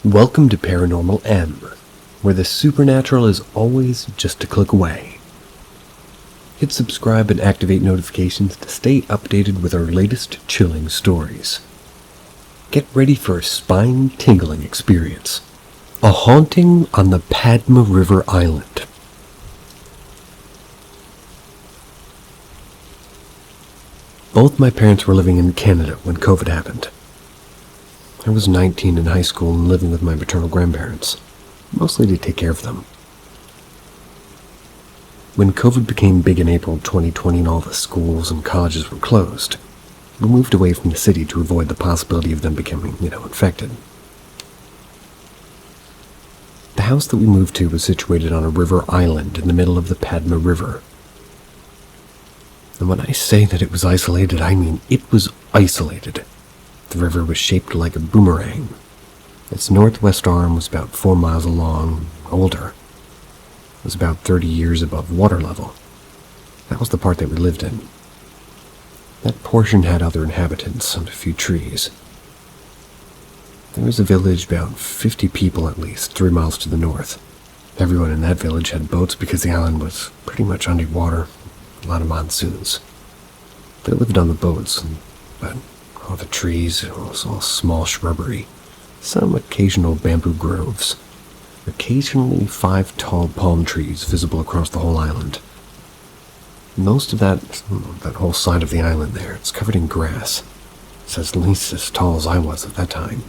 Welcome to Paranormal M, where the supernatural is always just a click away. Hit subscribe and activate notifications to stay updated with our latest chilling stories. Get ready for a spine-tingling experience. A haunting on the Padma River Island. Both my parents were living in Canada when COVID happened. I was 19 in high school and living with my maternal grandparents, mostly to take care of them. When COVID became big in April 2020 and all the schools and colleges were closed, we moved away from the city to avoid the possibility of them becoming, infected. The house that we moved to was situated on a river island in the middle of the Padma River. And when I say that it was isolated, I mean it was isolated. The river was shaped like a boomerang. Its northwest arm was about 4 miles long, older. It was about 30 years above water level. That was the part that we lived in. That portion had other inhabitants and a few trees. There was a village about 50 people at least, 3 miles to the north. Everyone in that village had boats because the island was pretty much underwater, a lot of monsoons. They lived on the boats, but all the trees, it was all small shrubbery, some occasional bamboo groves, occasionally 5 tall palm trees visible across the whole island. Most of that whole side of the island there, it's covered in grass. It's at least as tall as I was at that time.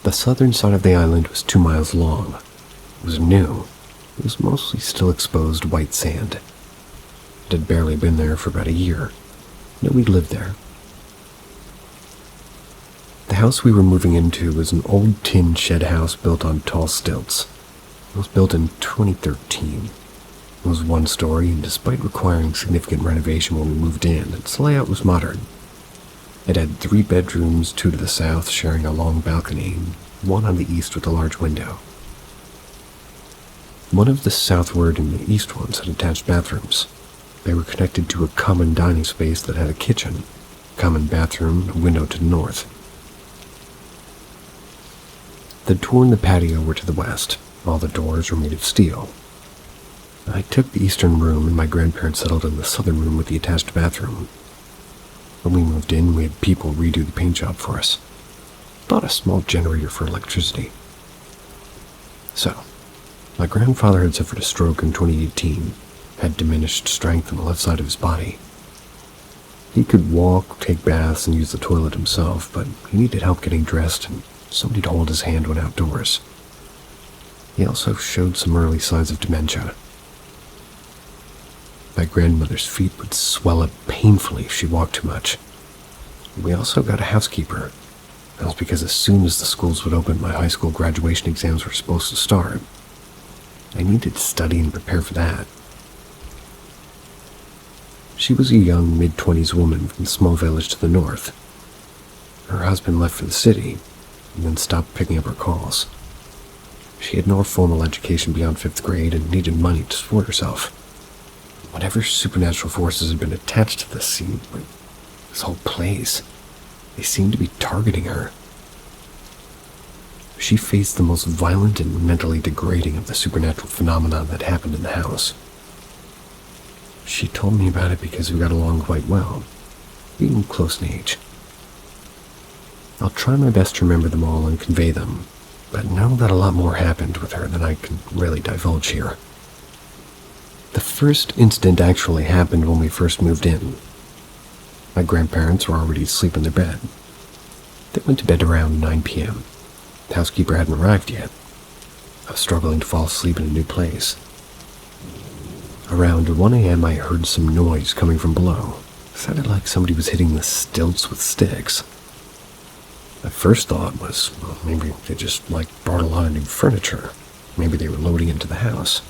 The southern side of the island was 2 miles long. It was new. It was mostly still exposed white sand. It had barely been there for about a year. Nobody lived there. The house we were moving into was an old tin shed house built on tall stilts. It was built in 2013. It was 1 story, and despite requiring significant renovation when we moved in, its layout was modern. It had 3 bedrooms, 2 to the south, sharing a long balcony, and 1 on the east with a large window. One of the southward and the east ones had attached bathrooms. They were connected to a common dining space that had a kitchen, common bathroom, and a window to the north. The door and the patio were to the west. All the doors were made of steel. I took the eastern room, and my grandparents settled in the southern room with the attached bathroom. When we moved in, we had people redo the paint job for us. Bought a small generator for electricity. So, my grandfather had suffered a stroke in 2018, had diminished strength on the left side of his body. He could walk, take baths, and use the toilet himself, but he needed help getting dressed and somebody to hold his hand when outdoors. He also showed some early signs of dementia. My grandmother's feet would swell up painfully if she walked too much. We also got a housekeeper. That was because as soon as the schools would open, my high school graduation exams were supposed to start. I needed to study and prepare for that. She was a young, mid-20s woman from a small village to the north. Her husband left for the city, and then stopped picking up her calls. She had no formal education beyond 5th grade and needed money to support herself. Whatever supernatural forces had been attached to this scene, this whole place, they seemed to be targeting her. She faced the most violent and mentally degrading of the supernatural phenomena that happened in the house. She told me about it because we got along quite well, being close in age. I'll try my best to remember them all and convey them, but know that a lot more happened with her than I can really divulge here. The first incident actually happened when we first moved in. My grandparents were already asleep in their bed. They went to bed around 9 p.m. The housekeeper hadn't arrived yet. I was struggling to fall asleep in a new place. Around 1 a.m. I heard some noise coming from below. It sounded like somebody was hitting the stilts with sticks. My first thought was, well, maybe they just brought a lot of new furniture. Maybe they were loading into the house.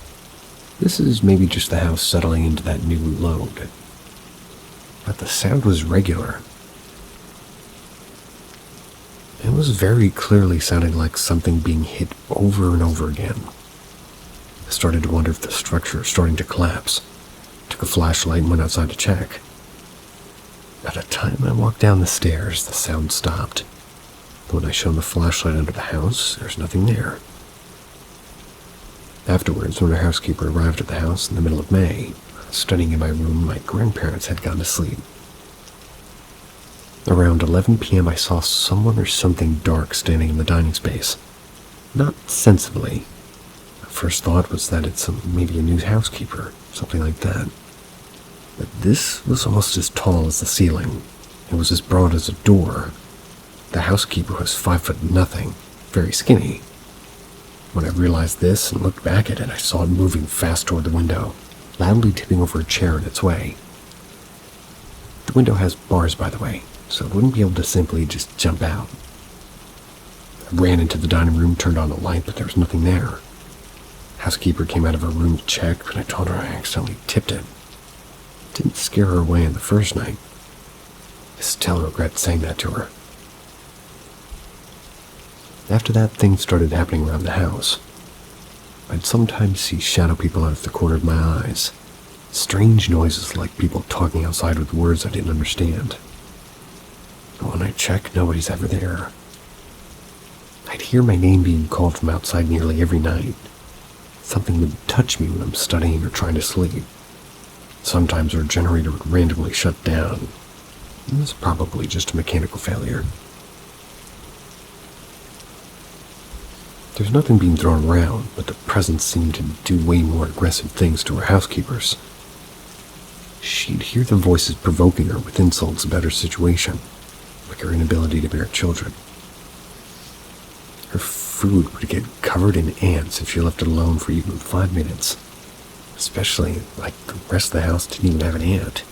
This is maybe just the house settling into that new load. But the sound was regular. It was very clearly sounding like something being hit over and over again. I started to wonder if the structure was starting to collapse. Took a flashlight and went outside to check. By the time I walked down the stairs, the sound stopped. When I shone the flashlight under the house, there's nothing there. Afterwards, when our housekeeper arrived at the house in the middle of May, studying in my room, my grandparents had gone to sleep. Around 11 p.m., I saw someone or something dark standing in the dining space. Not sensibly. My first thought was that it's maybe a new housekeeper, something like that. But this was almost as tall as the ceiling. It was as broad as a door. The housekeeper was 5'0", very skinny. When I realized this and looked back at it, I saw it moving fast toward the window, loudly tipping over a chair in its way. The window has bars, by the way, so it wouldn't be able to simply just jump out. I ran into the dining room, turned on the light, but there was nothing there. Housekeeper came out of her room to check, but I told her I accidentally tipped it. Didn't scare her away on the first night. I still regret saying that to her. After that, things started happening around the house. I'd sometimes see shadow people out of the corner of my eyes. Strange noises like people talking outside with words I didn't understand. But when I check, nobody's ever there. I'd hear my name being called from outside nearly every night. Something would touch me when I'm studying or trying to sleep. Sometimes our generator would randomly shut down. It was probably just a mechanical failure. There's nothing being thrown around, but the presence seemed to do way more aggressive things to her housekeepers. She'd hear the voices provoking her with insults about her situation, like her inability to bear children. Her food would get covered in ants if she left it alone for even 5 minutes. Especially like the rest of the house didn't even have an ant.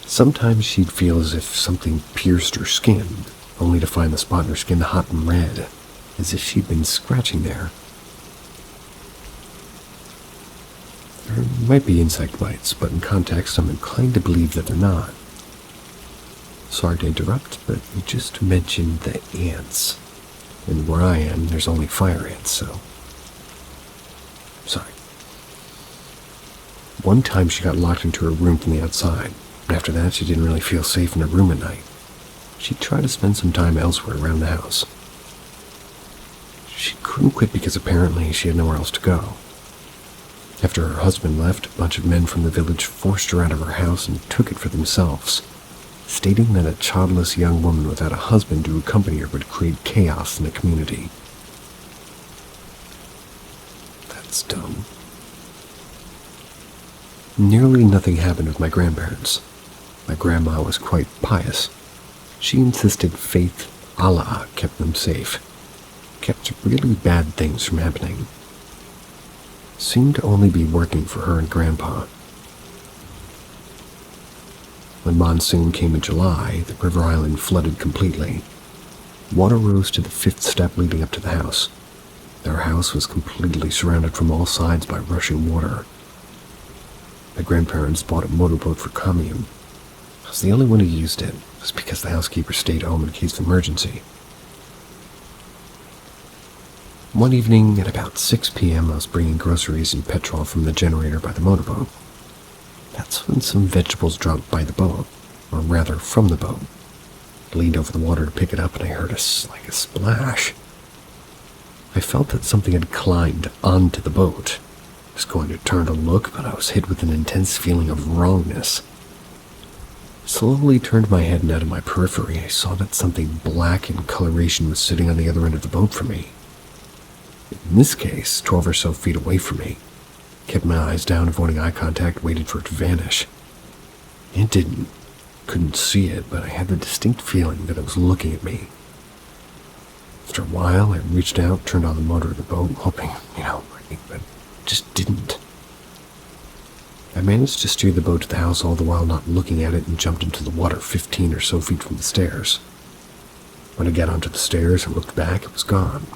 Sometimes she'd feel as if something pierced her skin, only to find the spot in her skin hot and red, as if she'd been scratching there. There might be insect bites, but in context I'm inclined to believe that they're not. Sorry to interrupt, but you just mentioned the ants. And where I am, there's only fire ants, so... Sorry. One time she got locked into her room from the outside. After that, she didn't really feel safe in her room at night. She tried to spend some time elsewhere around the house. She couldn't quit because apparently she had nowhere else to go. After her husband left, a bunch of men from the village forced her out of her house and took it for themselves, stating that a childless young woman without a husband to accompany her would create chaos in the community. That's dumb. Nearly nothing happened with my grandparents. My grandma was quite pious. She insisted faith, Allah, kept them safe. Kept really bad things from happening. Seemed to only be working for her and Grandpa. When monsoon came in July, the river island flooded completely. Water rose to the 5th step leading up to the house. Our house was completely surrounded from all sides by rushing water. My grandparents bought a motorboat for commune. I was the only one who used it. It was because the housekeeper stayed home in case of emergency. One evening at about 6 p.m., I was bringing groceries and petrol from the generator by the motorboat. That's when some vegetables dropped by the boat, or rather from the boat. I leaned over the water to pick it up and I heard a splash. I felt that something had climbed onto the boat. I was going to turn to look, but I was hit with an intense feeling of wrongness. I slowly turned my head, and out of my periphery I saw that something black in coloration was sitting on the other end of the boat from me. In this case, 12 or so feet away from me. Kept my eyes down, avoiding eye contact, waited for it to vanish. It didn't. Couldn't see it, but I had the distinct feeling that it was looking at me. After a while, I reached out, turned on the motor of the boat, hoping, but just didn't. I managed to steer the boat to the house, all the while not looking at it, and jumped into the water 15 or so feet from the stairs. When I got onto the stairs and looked back, it was gone.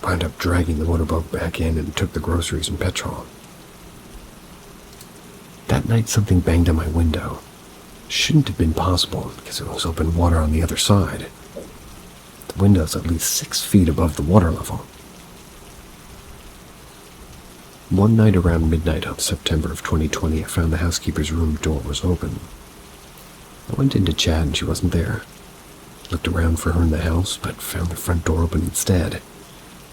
I wound up dragging the motorboat back in and took the groceries and petrol. That night, something banged on my window. Shouldn't have been possible, because it was open water on the other side. The window's at least 6 feet above the water level. One night around midnight of September of 2020, I found the housekeeper's room door was open. I went in to chat and she wasn't there. looked around for her in the house, but found the front door open instead.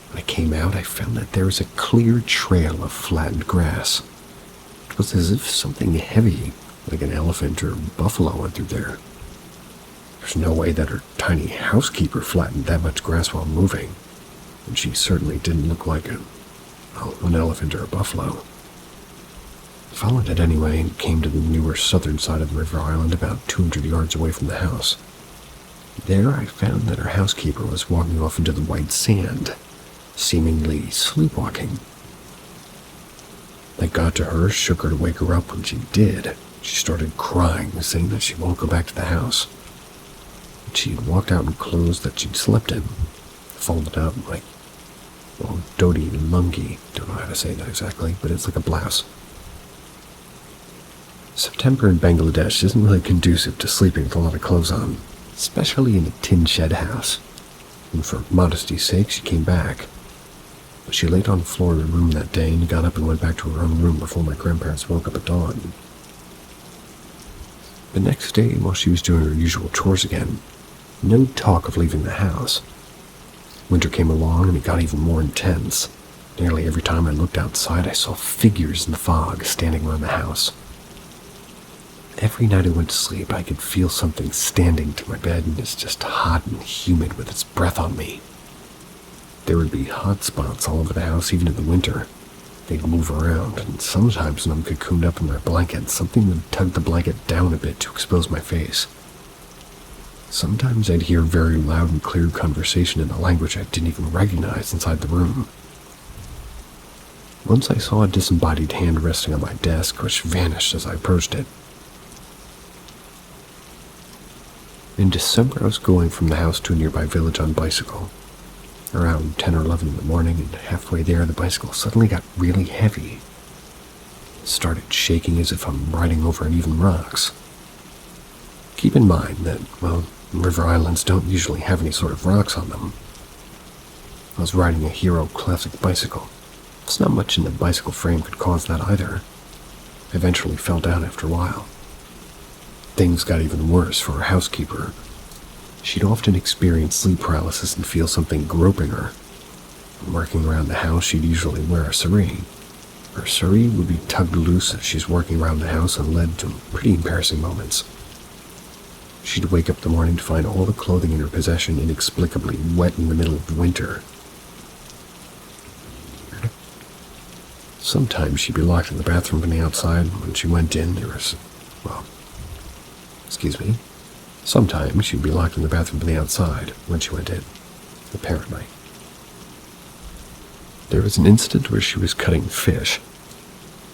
When I came out, I found that there was a clear trail of flattened grass. It was as if something heavy, like an elephant or buffalo, went through there. There's no way that her tiny housekeeper flattened that much grass while moving, and she certainly didn't look like an elephant or a buffalo. I followed it anyway and came to the newer southern side of the river island about 200 yards away from the house. There I found that her housekeeper was walking off into the white sand, seemingly sleepwalking. I got to her, shook her to wake her up. When she did, she started crying, saying that she won't go back to the house. She had walked out in clothes that she'd slept in, folded up like, doti lungi. Don't know how to say that exactly, but it's like a blouse. September in Bangladesh isn't really conducive to sleeping with a lot of clothes on, especially in a tin shed house. And for modesty's sake, she came back. But she laid on the floor of the room that day and got up and went back to her own room before my grandparents woke up at dawn. The next day, while she was doing her usual chores again, no talk of leaving the house. Winter came along and it got even more intense. Nearly every time I looked outside, I saw figures in the fog standing around the house. Every night I went to sleep, I could feel something standing to my bed, and it's just hot and humid with its breath on me. There would be hot spots all over the house, even in the winter. They'd move around, and sometimes when I'm cocooned up in my blanket, something would tug the blanket down a bit to expose my face. Sometimes I'd hear very loud and clear conversation in a language I didn't even recognize inside the room. Once I saw a disembodied hand resting on my desk, which vanished as I approached it. In December, I was going from the house to a nearby village on bicycle. Around 10 or 11 in the morning, and halfway there, the bicycle suddenly got really heavy. It started shaking as if I'm riding over uneven rocks. Keep in mind that, river islands don't usually have any sort of rocks on them. I was riding a Hero Classic bicycle. It's not much in the bicycle frame could cause that either. I eventually fell down after a while. Things got even worse for her housekeeper. She'd often experience sleep paralysis and feel something groping her. Working around the house, she'd usually wear a sari. Her sari would be tugged loose as she's working around the house and led to pretty embarrassing moments. She'd wake up in the morning to find all the clothing in her possession inexplicably wet in the middle of winter. Sometimes she'd be locked in the bathroom from the outside. When she went in, Sometimes she'd be locked in the bathroom from the outside when she went in, apparently. There was an instant where she was cutting fish.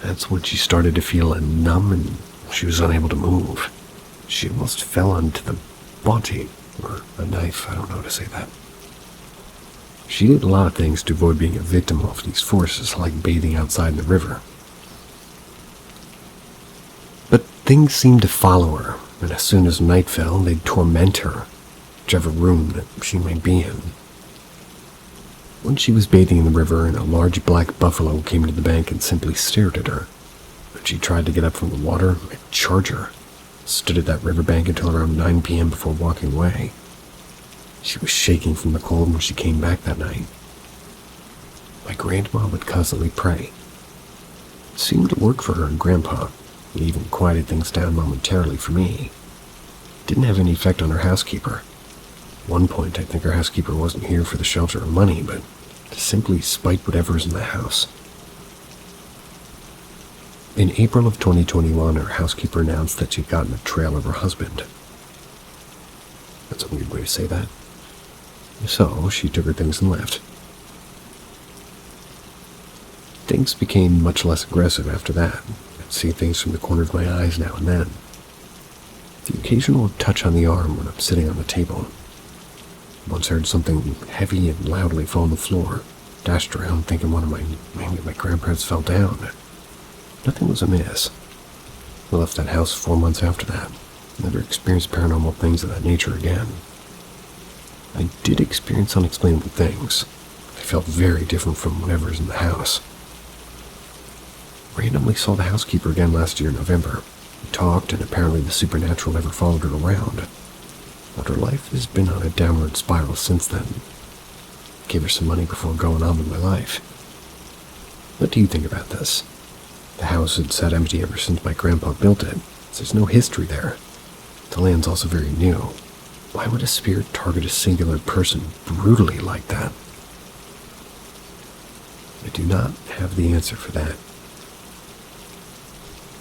That's when she started to feel numb and she was unable to move. She almost fell onto the body, or a knife, I don't know how to say that. She did a lot of things to avoid being a victim of these forces, like bathing outside in the river. But things seemed to follow her, and as soon as night fell, they'd torment her, whichever room that she might be in. Once she was bathing in the river, and a large black buffalo came to the bank and simply stared at her. When she tried to get up from the water, I'd charge her. Stood at that riverbank until around 9 p.m. before walking away. She was shaking from the cold when she came back that night. My grandma would constantly pray. It seemed to work for her and Grandpa. It even quieted things down momentarily for me. It didn't have any effect on her housekeeper. At one point, I think her housekeeper wasn't here for the shelter or money, but to simply spite whatever's in the house. In April of 2021, her housekeeper announced that she'd gotten a trail of her husband. That's a weird way to say that. So, she took her things and left. Things became much less aggressive after that. I'd see things from the corner of my eyes now and then. The occasional touch on the arm when I'm sitting on the table. Once heard something heavy and loudly fall on the floor. Dashed around thinking maybe my grandparents fell down. Nothing was amiss. I left that house 4 months after that. Never experienced paranormal things of that nature again. I did experience unexplainable things. They felt very different from whatever's in the house. Randomly saw the housekeeper again last year in November. We talked, and apparently the supernatural never followed her around. but her life has been on a downward spiral since then. Gave her some money before going on with my life. What do you think about this? The house had sat empty ever since my grandpa built it, so there's no history there. The land's also very new. Why would a spirit target a singular person brutally like that? I do not have the answer for that.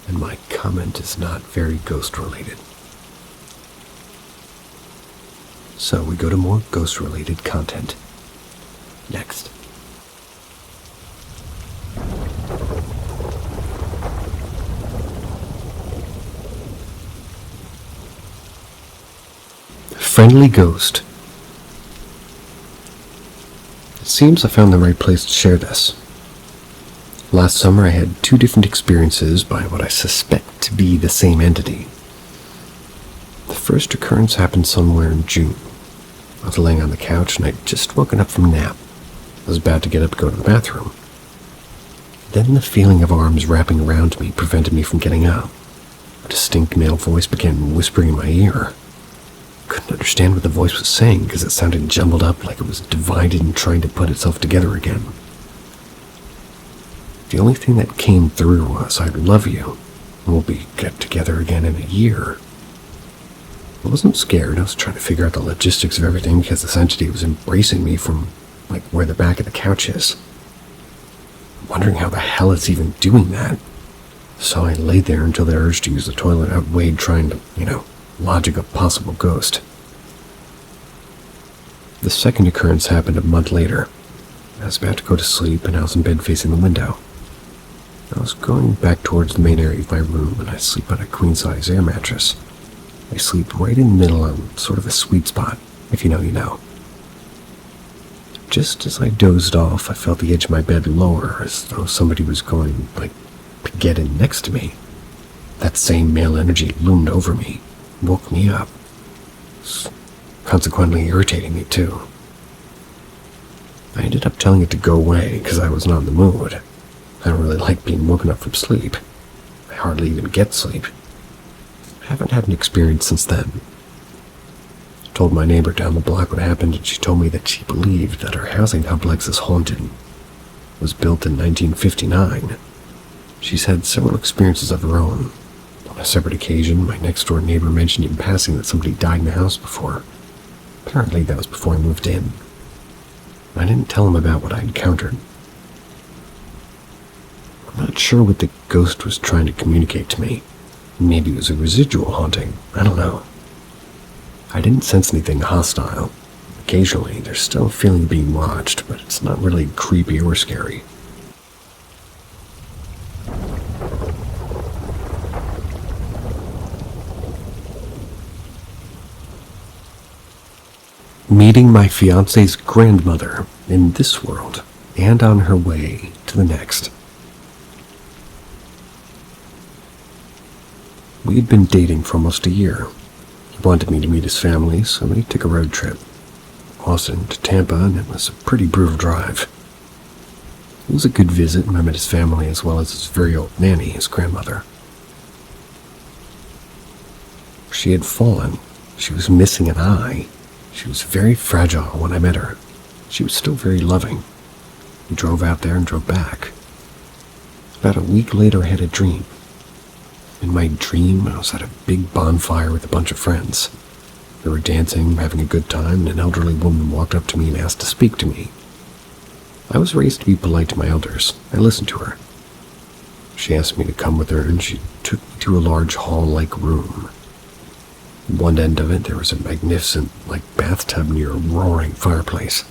And my comment is not very ghost-related. So we go to more ghost-related content. Next. Friendly Ghost. It seems I found the right place to share this. Last summer I had 2 different experiences by what I suspect to be the same entity. The first occurrence happened somewhere in June. I was laying on the couch and I'd just woken up from a nap. I was about to get up to go to the bathroom. Then the feeling of arms wrapping around me prevented me from getting up. A distinct male voice began whispering in my ear. Couldn't understand what the voice was saying because it sounded jumbled up like it was divided and trying to put itself together again. The only thing that came through was, "I love you, and we'll get together again in a year." I wasn't scared. I was trying to figure out the logistics of everything because this entity was embracing me from, where the back of the couch is. I'm wondering how the hell it's even doing that. So I laid there until the urge to use the toilet outweighed trying to, logic a possible ghost. The second occurrence happened a month later. I was about to go to sleep and I was in bed facing the window. I was going back towards the main area of my room and I sleep on a queen-size air mattress. I sleep right in the middle on sort of a sweet spot. If you know, you know. Just as I dozed off, I felt the edge of my bed lower as though somebody was going, to get in next to me. That same male energy loomed over me, woke me up. Consequently irritating me too. I ended up telling it to go away because I was not in the mood. I don't really like being woken up from sleep. I hardly even get sleep. I haven't had an experience since then. I told my neighbor down the block what happened and she told me that she believed that her housing complex is haunted. It was built in 1959. She's had several experiences of her own. On a separate occasion, my next-door neighbor mentioned in passing that somebody died in the house before. Apparently that was before I moved in. I didn't tell him about what I encountered. I'm not sure what the ghost was trying to communicate to me. Maybe it was a residual haunting. I don't know. I didn't sense anything hostile. Occasionally, there's still a feeling of being watched, but it's not really creepy or scary. Meeting my fiance's grandmother in this world and on her way to the next. We had been dating for almost a year. He wanted me to meet his family, so we took a road trip. Austin to Tampa, and it was a pretty brutal drive. It was a good visit, and I met his family as well as his very old nanny, his grandmother. She had fallen. She was missing an eye. She was very fragile when I met her. She was still very loving. We drove out there and drove back. About a week later, I had a dream. In my dream, I was at a big bonfire with a bunch of friends. We were dancing, having a good time, and an elderly woman walked up to me and asked to speak to me. I was raised to be polite to my elders. I listened to her. She asked me to come with her, and she took me to a large hall-like room. At one end of it, there was a magnificent, bathtub near a roaring fireplace.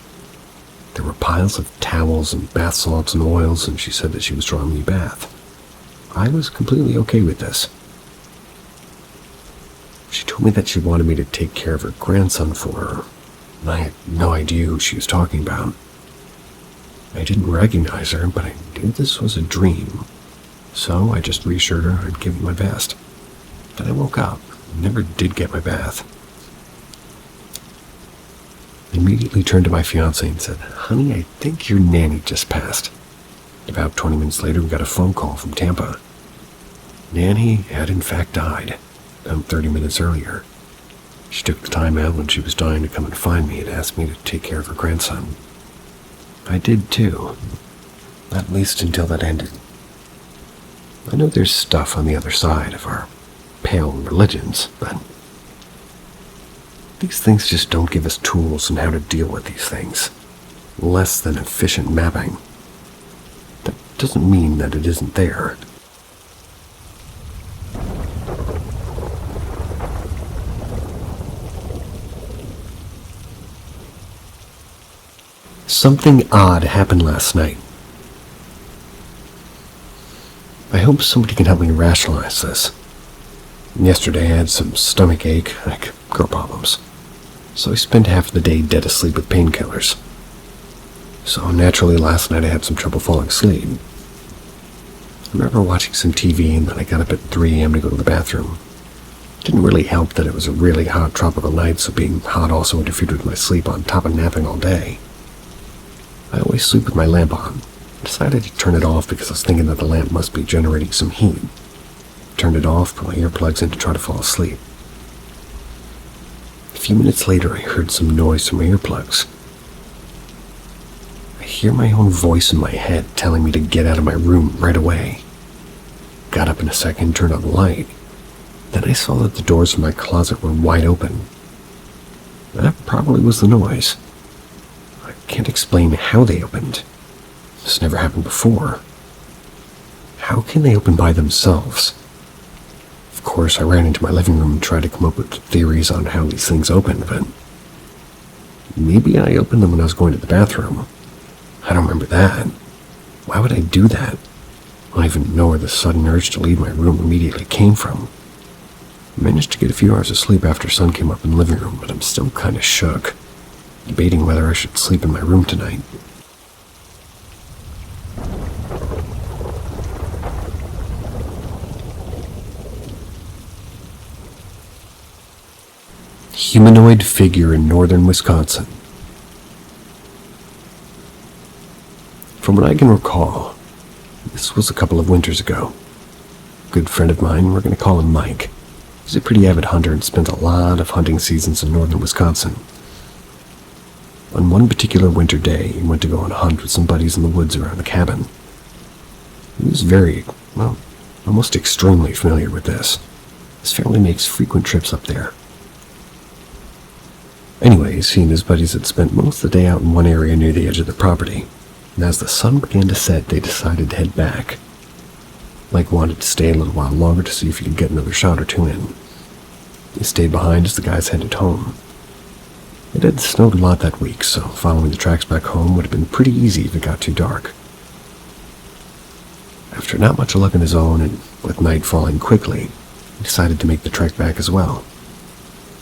There were piles of towels and bath salts and oils, and she said that she was drawing me a bath. I was completely okay with this. She told me that she wanted me to take care of her grandson for her, and I had no idea who she was talking about. I didn't recognize her, but I knew this was a dream, so I just reassured her I'd give it my best. Then I woke up and never did get my bath. I immediately turned to my fiancé and said, "Honey, I think your nanny just passed." About 20 minutes later, we got a phone call from Tampa. Nanny had in fact died, about 30 minutes earlier. She took the time out when she was dying to come and find me and asked me to take care of her grandson. I did too, at least until that ended. I know there's stuff on the other side of our pale religions, but these things just don't give us tools on how to deal with these things. Less than efficient mapping. That doesn't mean that it isn't there. Something odd happened last night. I hope somebody can help me rationalize this. Yesterday I had some stomach ache, like girl problems. So I spent half the day dead asleep with painkillers. So naturally last night I had some trouble falling asleep. I remember watching some TV and then I got up at 3 a.m. to go to the bathroom. It didn't really help that it was a really hot tropical night, so being hot also interfered with my sleep on top of napping all day. I always sleep with my lamp on. I decided to turn it off because I was thinking that the lamp must be generating some heat. Turned it off, put my earplugs in to try to fall asleep. A few minutes later I heard some noise from my earplugs. I hear my own voice in my head telling me to get out of my room right away. Got up in a second, turned on the light. Then I saw that the doors of my closet were wide open. That probably was the noise. I can't explain how they opened. This never happened before. How can they open by themselves? Of course, I ran into my living room and tried to come up with theories on how these things open, but maybe I opened them when I was going to the bathroom. I don't remember that. Why would I do that? I don't even know where the sudden urge to leave my room immediately came from. I managed to get a few hours of sleep after sun came up in the living room, but I'm still kind of shook, debating whether I should sleep in my room tonight. Humanoid figure in northern Wisconsin. From what I can recall, this was a couple of winters ago. A good friend of mine, we're going to call him Mike. He's a pretty avid hunter and spent a lot of hunting seasons in northern Wisconsin. On one particular winter day, he went to go on a hunt with some buddies in the woods around the cabin. He was almost extremely familiar with this. His family makes frequent trips up there. Anyways, he and his buddies had spent most of the day out in one area near the edge of the property, and as the sun began to set, they decided to head back. Mike wanted to stay a little while longer to see if he could get another shot or two in. He stayed behind as the guys headed home. It had snowed a lot that week, so following the tracks back home would have been pretty easy if it got too dark. After not much luck on his own, and with night falling quickly, he decided to make the trek back as well.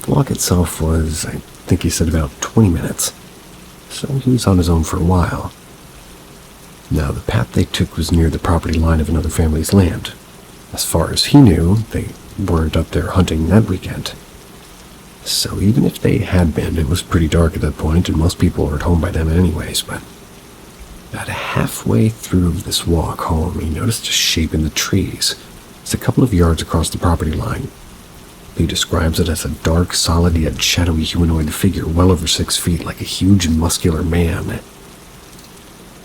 The walk itself was, I think he said, about 20 minutes, so he was on his own for a while. Now, the path they took was near the property line of another family's land. As far as he knew, they weren't up there hunting that weekend. So even if they had been, it was pretty dark at that point, and most people were at home by then anyways, but about halfway through this walk home, he noticed a shape in the trees. It's a couple of yards across the property line. He describes it as a dark, solid, yet shadowy humanoid figure well over 6 feet, like a huge, muscular man.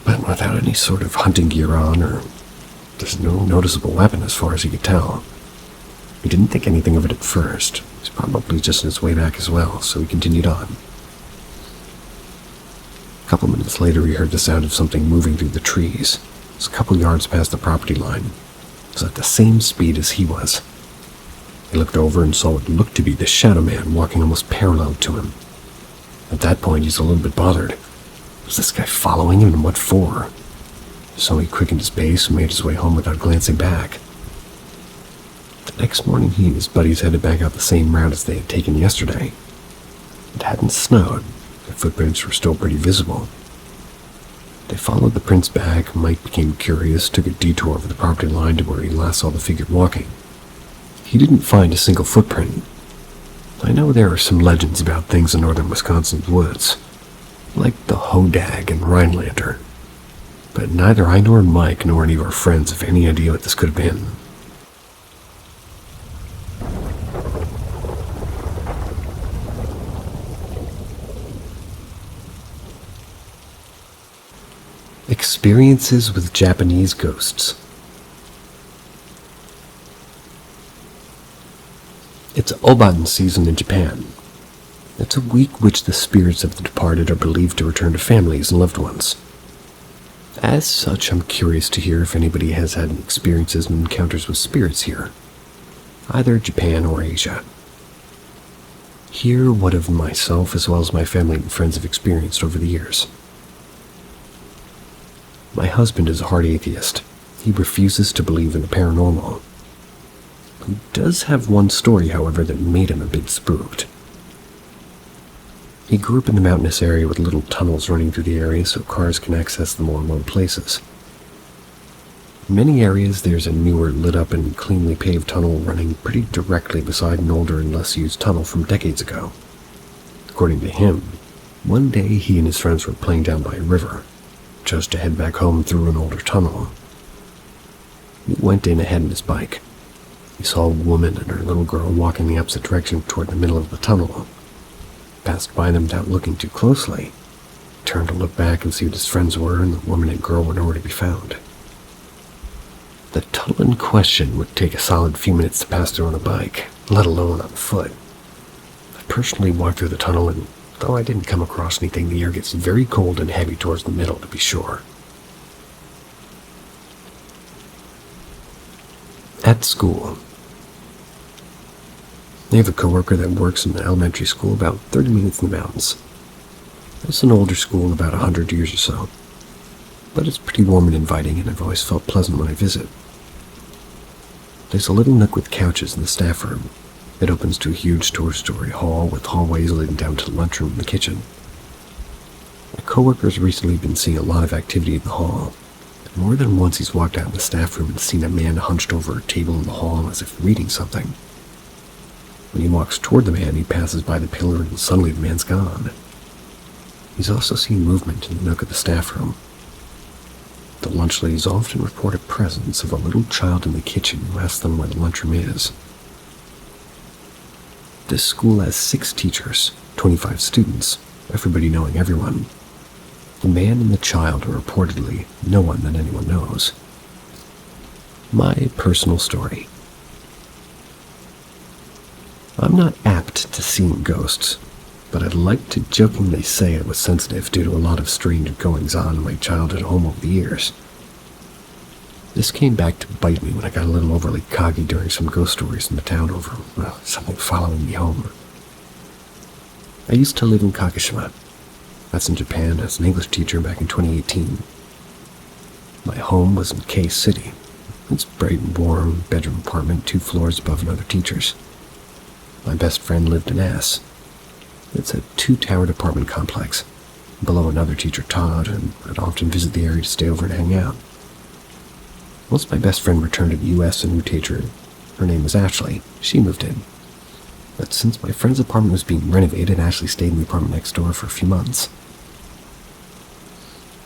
But without any sort of hunting gear on, or there's no noticeable weapon as far as he could tell. He didn't think anything of it at first. He's probably just on his way back as well, so he continued on. A couple minutes later, he heard the sound of something moving through the trees. It was a couple yards past the property line. It was at the same speed as he was. He looked over and saw what looked to be the shadow man walking almost parallel to him. At that point, he's a little bit bothered. Was this guy following him, and what for? So he quickened his pace and made his way home without glancing back. The next morning, he and his buddies headed back out the same route as they had taken yesterday. It hadn't snowed. Their footprints were still pretty visible. They followed the prints back. Mike became curious, took a detour over the property line to where he last saw the figure walking. He didn't find a single footprint. I know there are some legends about things in northern Wisconsin's woods, like the Hodag and Rhinelander, but neither I nor Mike nor any of our friends have any idea what this could have been. Experiences with Japanese ghosts. It's Oban season in Japan. It's a week which the spirits of the departed are believed to return to families and loved ones. As such, I'm curious to hear if anybody has had experiences and encounters with spirits here, either Japan or Asia. Hear what of myself as well as my family and friends have experienced over the years. My husband is a hard atheist. He refuses to believe in the paranormal. He does have one story, however, that made him a bit spooked. He grew up in the mountainous area with little tunnels running through the area so cars can access the more remote places. In many areas, there's a newer, lit-up and cleanly paved tunnel running pretty directly beside an older and less used tunnel from decades ago. According to him, one day he and his friends were playing down by a river, just to head back home through an older tunnel. He went in ahead on his bike. He saw a woman and her little girl walking the opposite direction toward the middle of the tunnel. Passed by them without looking too closely. Turned to look back and see what his friends were, and the woman and girl were nowhere to be found. The tunnel in question would take a solid few minutes to pass through on a bike, let alone on foot. I personally walked through the tunnel, and though I didn't come across anything, the air gets very cold and heavy towards the middle, to be sure. At school. I have a coworker that works in an elementary school about 30 minutes in the mountains. It's an older school, about 100 years or so. But it's pretty warm and inviting, and I've always felt pleasant when I visit. There's a little nook with couches in the staff room. It opens to a huge two-story hall with hallways leading down to the lunchroom and the kitchen. My coworker's recently been seeing a lot of activity in the hall. More than once he's walked out in the staff room and seen a man hunched over a table in the hall as if reading something. When he walks toward the man, he passes by the pillar and suddenly the man's gone. He's also seen movement in the nook of the staff room. The lunch ladies often report a presence of a little child in the kitchen who asks them where the lunchroom is. This school has 6 teachers, 25 students, everybody knowing everyone. The man and the child are reportedly no one that anyone knows. My personal story. I'm not apt to seeing ghosts, but I'd like to jokingly say I was sensitive due to a lot of strange goings-on in my childhood home over the years. This came back to bite me when I got a little overly cocky during some ghost stories in the town over, something following me home. I used to live in Kagoshima. That's in Japan as an English teacher back in 2018. My home was in K City. It's bright and warm, bedroom apartment, 2 floors above another teacher's. My best friend lived in S. It's a 2-towered apartment complex. Below another teacher, Todd, and I'd often visit the area to stay over and hang out. Once my best friend returned to the U.S., a new teacher, her name was Ashley, she moved in. But since my friend's apartment was being renovated, Ashley stayed in the apartment next door for a few months.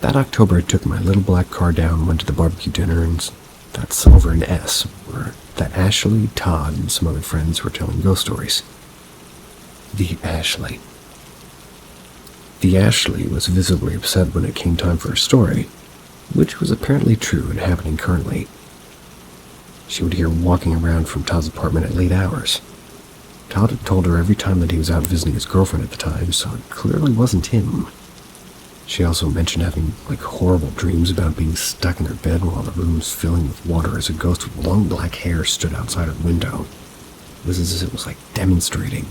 That October, I took my little black car down, went to the barbecue dinner, and that's over in S, where that Ashley, Todd, and some other friends were telling ghost stories. The Ashley. The Ashley was visibly upset when it came time for her story, which was apparently true and happening currently. She would hear walking around from Todd's apartment at late hours. Todd had told her every time that he was out visiting his girlfriend at the time, so it clearly wasn't him. She also mentioned having, horrible dreams about being stuck in her bed while the room was filling with water as a ghost with long black hair stood outside her window. It was as if it was demonstrating,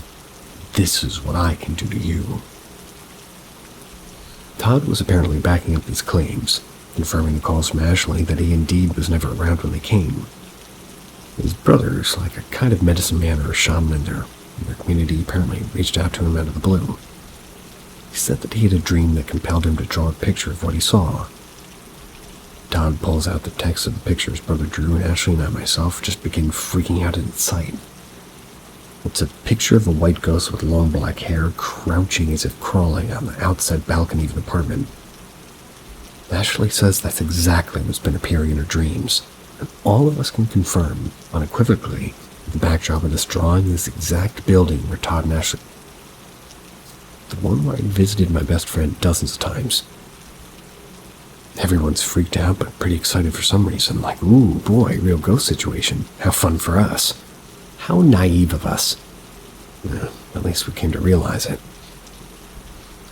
"This is what I can do to you." Todd was apparently backing up these claims, confirming the calls from Ashley that he indeed was never around when they came. His brothers, like a kind of medicine man or a shaman in their community, apparently reached out to him out of the blue. He said that he had a dream that compelled him to draw a picture of what he saw. Todd pulls out the text of the picture his brother drew, and Ashley and I myself just begin freaking out at its sight. It's a picture of a white ghost with long black hair, crouching as if crawling on the outside balcony of an apartment. Ashley says that's exactly what's been appearing in her dreams, and all of us can confirm, unequivocally, the backdrop of this drawing is the exact building where Todd and Ashley, the one where I visited my best friend dozens of times. Everyone's freaked out but pretty excited for some reason, like, ooh, boy, real ghost situation. How fun for us. How naive of us. At least we came to realize it.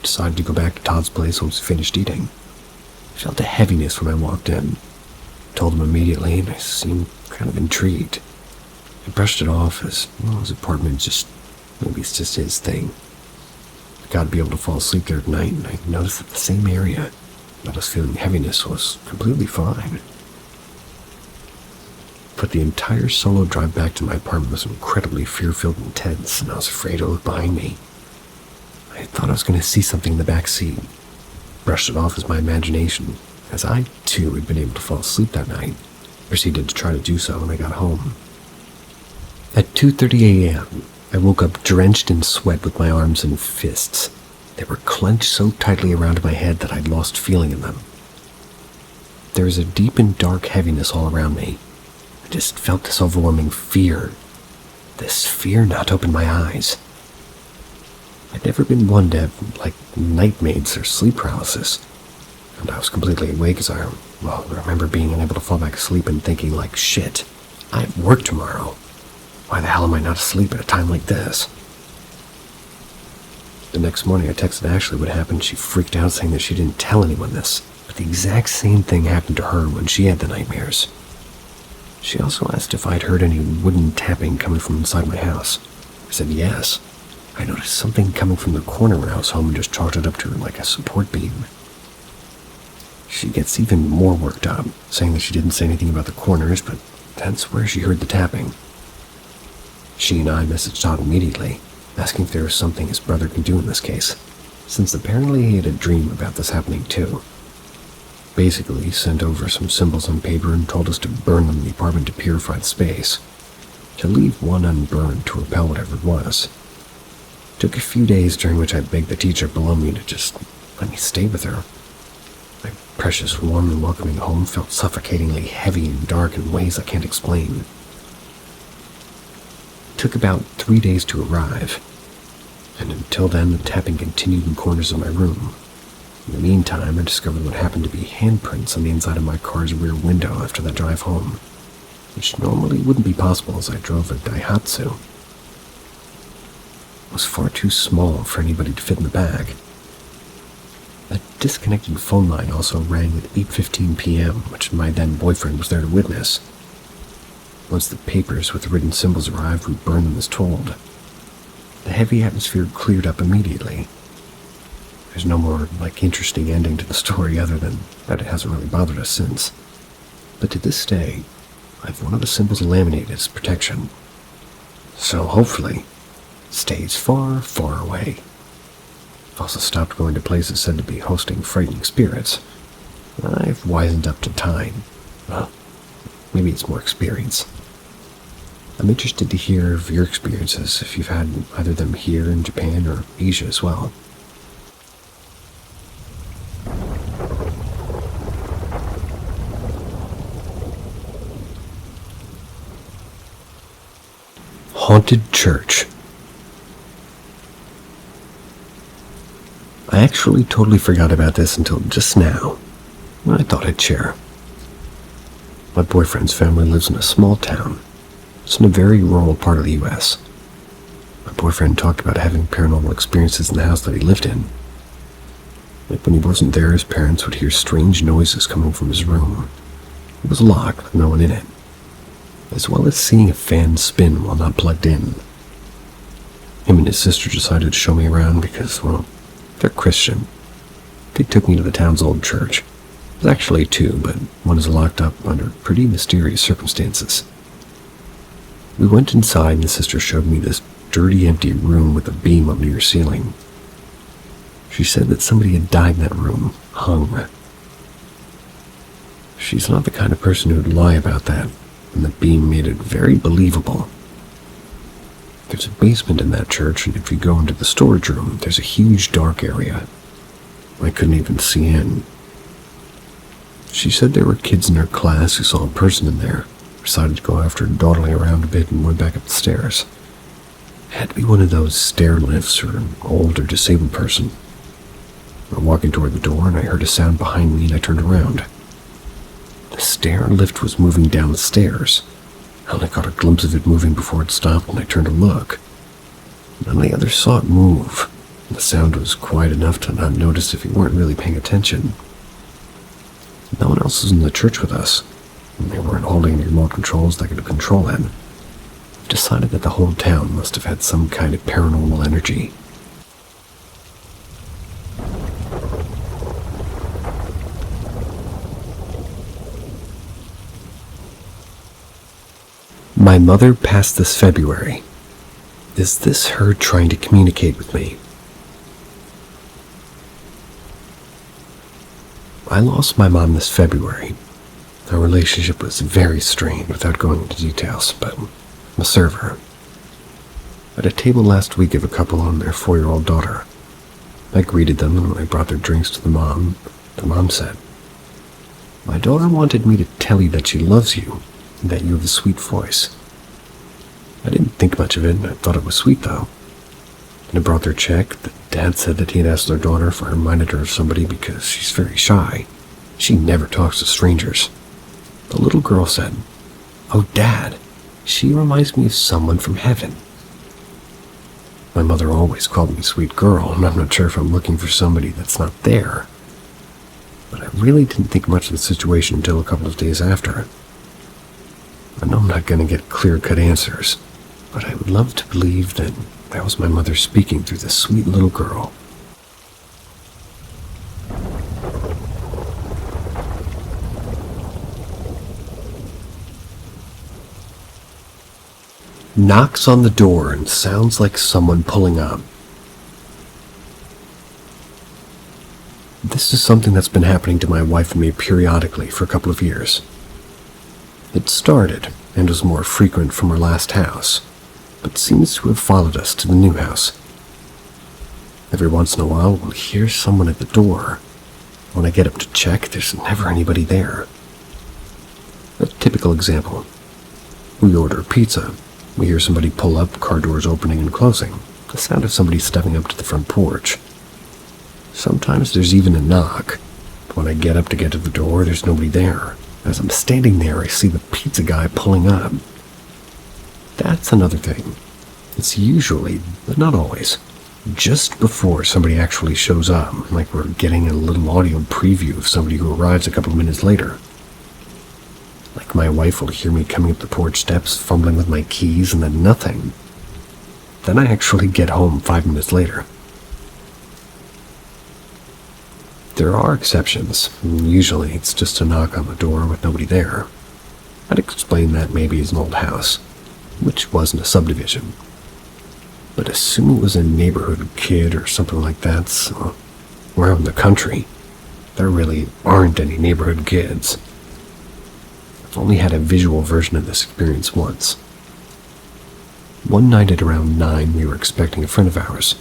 Decided to go back to Todd's place once we finished eating. I felt a heaviness when I walked in. Told him immediately, and I seemed kind of intrigued. I brushed it off as, well, his apartment maybe it's just his thing. I gotta be able to fall asleep there at night, and I noticed that the same area that I was feeling heaviness was completely fine. But the entire solo drive back to my apartment was incredibly fear-filled and tense, and I was afraid to look behind me. I thought I was going to see something in the back seat. Brushed it off as my imagination, as I, too, had been able to fall asleep that night. Proceeded to try to do so when I got home. At 2:30 a.m., I woke up drenched in sweat with my arms in fists. They were clenched so tightly around my head that I'd lost feeling in them. There was a deep and dark heaviness all around me. I just felt this overwhelming fear. This fear not open my eyes. I'd never been one to have, nightmares or sleep paralysis. And I was completely awake as I remember being unable to fall back asleep and thinking, shit, I have work tomorrow. Why the hell am I not asleep at a time like this? The next morning I texted Ashley what happened. She freaked out, saying that she didn't tell anyone this. But the exact same thing happened to her when she had the nightmares. She also asked if I'd heard any wooden tapping coming from inside my house. I said yes. I noticed something coming from the corner when I was home and just chalked it up to her like a support beam. She gets even more worked up, saying that she didn't say anything about the corners, but that's where she heard the tapping. She and I messaged Todd immediately, asking if there was something his brother can do in this case, since apparently he had a dream about this happening too. Basically, he sent over some symbols on paper and told us to burn them in the apartment to purify the space, to leave one unburned to repel whatever it was. It took a few days, during which I begged the teacher below me to just let me stay with her. My precious, warm and welcoming home felt suffocatingly heavy and dark in ways I can't explain. It took about 3 days to arrive, and until then the tapping continued in corners of my room. In the meantime, I discovered what happened to be handprints on the inside of my car's rear window after that drive home, which normally wouldn't be possible as I drove a Daihatsu. It was far too small for anybody to fit in the bag. A disconnected phone line also rang at 8:15 p.m., which my then boyfriend was there to witness. Once the papers with the written symbols arrived, we burned them as told. The heavy atmosphere cleared up immediately. There's no more, interesting ending to the story other than that it hasn't really bothered us since. But to this day, I have one of the symbols laminated as protection. So hopefully, it stays far, far away. I've also stopped going to places said to be hosting frightening spirits. I've wisened up to time. Well, maybe it's more experience. I'm interested to hear of your experiences, if you've had either them here in Japan or Asia as well. Haunted Church. I actually totally forgot about this until just now. I thought I'd share. My boyfriend's family lives in a small town. It's in a very rural part of the U.S. My boyfriend talked about having paranormal experiences in the house that he lived in. When he wasn't there, his parents would hear strange noises coming from his room. It was locked with no one in it, as well as seeing a fan spin while not plugged in. Him and his sister decided to show me around because, they're Christian. They took me to the town's old church. There's actually two, but one is locked up under pretty mysterious circumstances. We went inside and the sister showed me this dirty, empty room with a beam up near your ceiling. She said that somebody had died in that room, hung. She's not the kind of person who'd lie about that, and the beam made it very believable. There's a basement in that church, and if you go into the storage room, there's a huge dark area. I couldn't even see in. She said there were kids in her class who saw a person in there, decided to go after her, dawdling around a bit, and went back up the stairs. It had to be one of those stair lifts or an old or disabled person. We were walking toward the door, and I heard a sound behind me, and I turned around. The stair lift was moving down the stairs. I only caught a glimpse of it moving before it stopped, and I turned to look. None of the others saw it move. The sound was quiet enough to not notice if you weren't really paying attention. No one else was in the church with us, and they weren't holding any remote controls that could control it. I decided that the whole town must have had some kind of paranormal energy. My mother passed this February. Is this her trying to communicate with me? I lost my mom this February. Our relationship was very strained without going into details, but I'm a server. At a table last week of a couple and their 4-year-old daughter. I greeted them, and when I brought their drinks to the mom said, "My daughter wanted me to tell you that she loves you, and that you have a sweet voice." I didn't think much of it, and I thought it was sweet, though. When I brought their check, the dad said that he had asked their daughter if I reminded her of somebody because she's very shy. She never talks to strangers. The little girl said, "Oh, Dad, she reminds me of someone from heaven." My mother always called me sweet girl, and I'm not sure if I'm looking for somebody that's not there. But I really didn't think much of the situation until a couple of days after. I know I'm not going to get clear-cut answers, but I would love to believe that that was my mother speaking through this sweet little girl. Knocks on the door and sounds like someone pulling up. This is something that's been happening to my wife and me periodically for a couple of years. It started and was more frequent from our last house, but seems to have followed us to the new house. Every once in a while, we'll hear someone at the door. When I get up to check, there's never anybody there. A typical example. We order pizza. We hear somebody pull up, car doors opening and closing, the sound of somebody stepping up to the front porch. Sometimes there's even a knock, but when I get up to get to the door, there's nobody there. As I'm standing there, I see the pizza guy pulling up. That's another thing. It's usually, but not always, just before somebody actually shows up, like we're getting a little audio preview of somebody who arrives a couple of minutes later. Like my wife will hear me coming up the porch steps, fumbling with my keys, and then nothing. Then I actually get home 5 minutes later. There are exceptions. Usually it's just a knock on the door with nobody there. I'd explain that maybe it's an old house, which wasn't a subdivision. But assume it was a neighborhood kid or something like that, so we're out in the country. There really aren't any neighborhood kids. I've only had a visual version of this experience once. One night at around 9, we were expecting a friend of ours.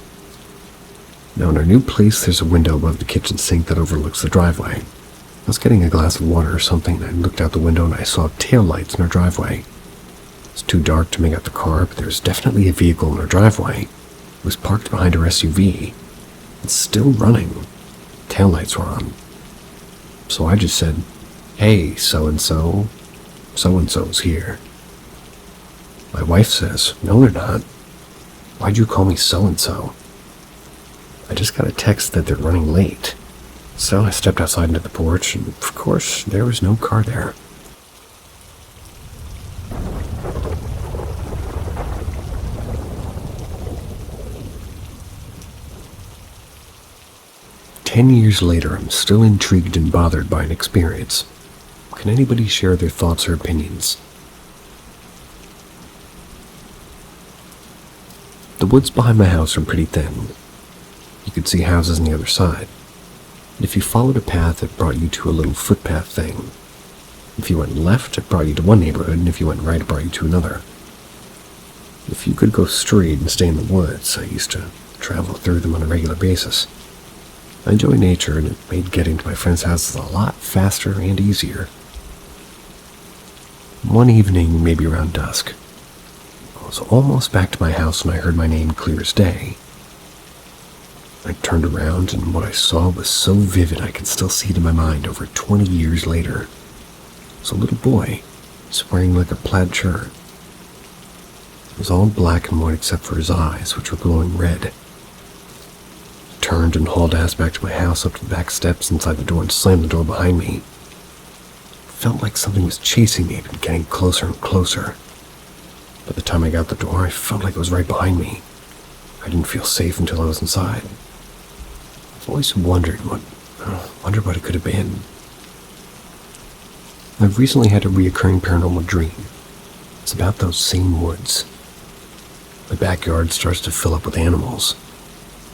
Now in our new place, there's a window above the kitchen sink that overlooks the driveway. I was getting a glass of water or something, and I looked out the window and I saw tail lights in our driveway. It's too dark to make out the car, but there's definitely a vehicle in our driveway. It was parked behind our SUV. It's still running. Tail lights were on. So I just said, "Hey, so-and-so. So-and-so's here." My wife says, "No, they're not. Why'd you call me so-and-so?" I just got a text that they're running late. So I stepped outside into the porch, and of course, there was no car there. "10 years later, I'm still intrigued and bothered by an experience. Can anybody share their thoughts or opinions?" The woods behind my house are pretty thin. You could see houses on the other side. And if you followed a path, it brought you to a little footpath thing. If you went left, it brought you to one neighborhood, and if you went right, it brought you to another. If you could go straight and stay in the woods, I used to travel through them on a regular basis. I enjoy nature, and it made getting to my friends' houses a lot faster and easier. One evening, maybe around dusk, I was almost back to my house when I heard my name clear as day. I turned around, and what I saw was so vivid I could still see it in my mind over 20 years later. It was a little boy, just wearing like a plaid shirt. It was all black and white except for his eyes, which were glowing red. I turned and hauled ass back to my house, up to the back steps inside the door, and slammed the door behind me. It felt like something was chasing me and getting closer and closer. By the time I got out the door, I felt like it was right behind me. I didn't feel safe until I was inside. I've always wondered what it could have been. I've recently had a reoccurring paranormal dream. It's about those same woods. My backyard starts to fill up with animals.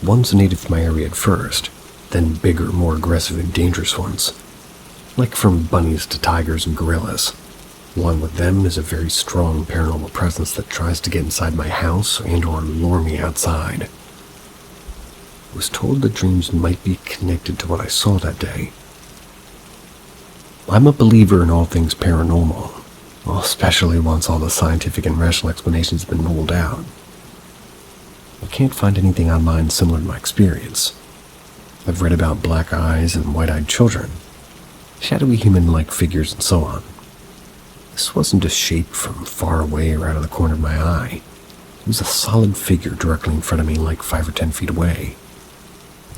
One's native to my area at first, then bigger, more aggressive and dangerous ones. Like from bunnies to tigers and gorillas. Along with them is a very strong paranormal presence that tries to get inside my house and or lure me outside. I was told the dreams might be connected to what I saw that day. I'm a believer in all things paranormal, well, especially once all the scientific and rational explanations have been ruled out. I can't find anything online similar to my experience. I've read about black eyes and white-eyed children, shadowy human-like figures, and so on. This wasn't a shape from far away or out of the corner of my eye. It was a solid figure directly in front of me, like 5 or 10 feet away.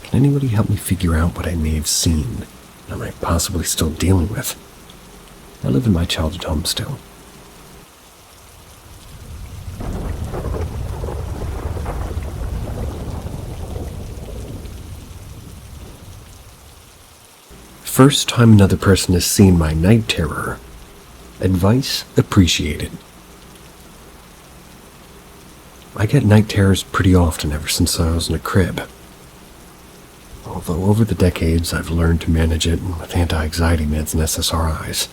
Can anybody help me figure out what I may have seen, and am I possibly still dealing with? I live in my childhood home still. First time another person has seen my night terror. Advice appreciated. I get night terrors pretty often ever since I was in a crib. Although over the decades I've learned to manage it with anti-anxiety meds and SSRIs.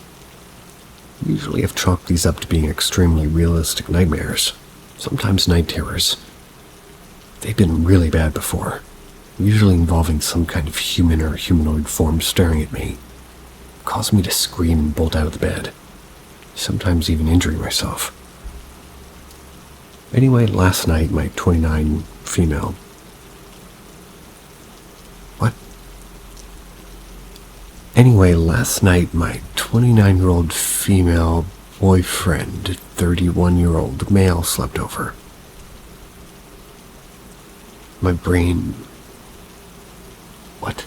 Usually I've chalked these up to being extremely realistic nightmares, sometimes night terrors. They've been really bad before, usually involving some kind of human or humanoid form staring at me, causing me to scream and bolt out of the bed, sometimes even injuring myself. Anyway, last night my 29 female... Anyway, last night my 29-year-old female boyfriend, 31-year-old male slept over. My brain... What?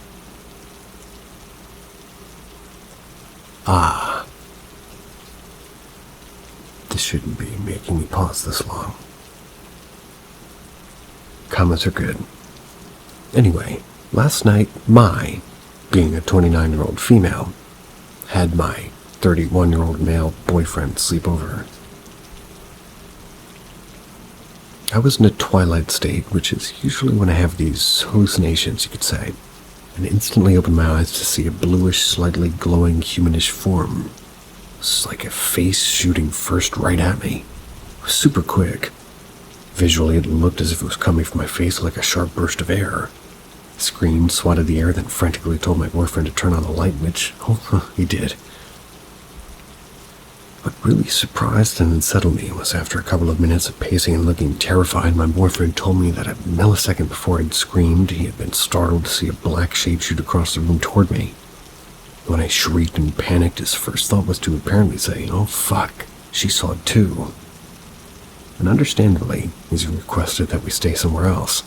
This shouldn't be making me pause this long. Comments are good. Anyway, last night, being a 29-year-old female, had my 31-year-old male boyfriend sleep over. I was in a twilight state, which is usually when I have these hallucinations, you could say, and instantly opened my eyes to see a bluish, slightly glowing humanish form. It was like a face shooting first right at me. It was super quick. Visually, it looked as if it was coming from my face like a sharp burst of air. I screamed, swatted the air, then frantically told my boyfriend to turn on the light, which, he did. What really surprised and unsettled me was after a couple of minutes of pacing and looking terrified, my boyfriend told me that a millisecond before I'd screamed, he had been startled to see a black shape shoot across the room toward me. When I shrieked and panicked, his first thought was to apparently say, "Oh fuck, she saw it too." And understandably, he requested that we stay somewhere else.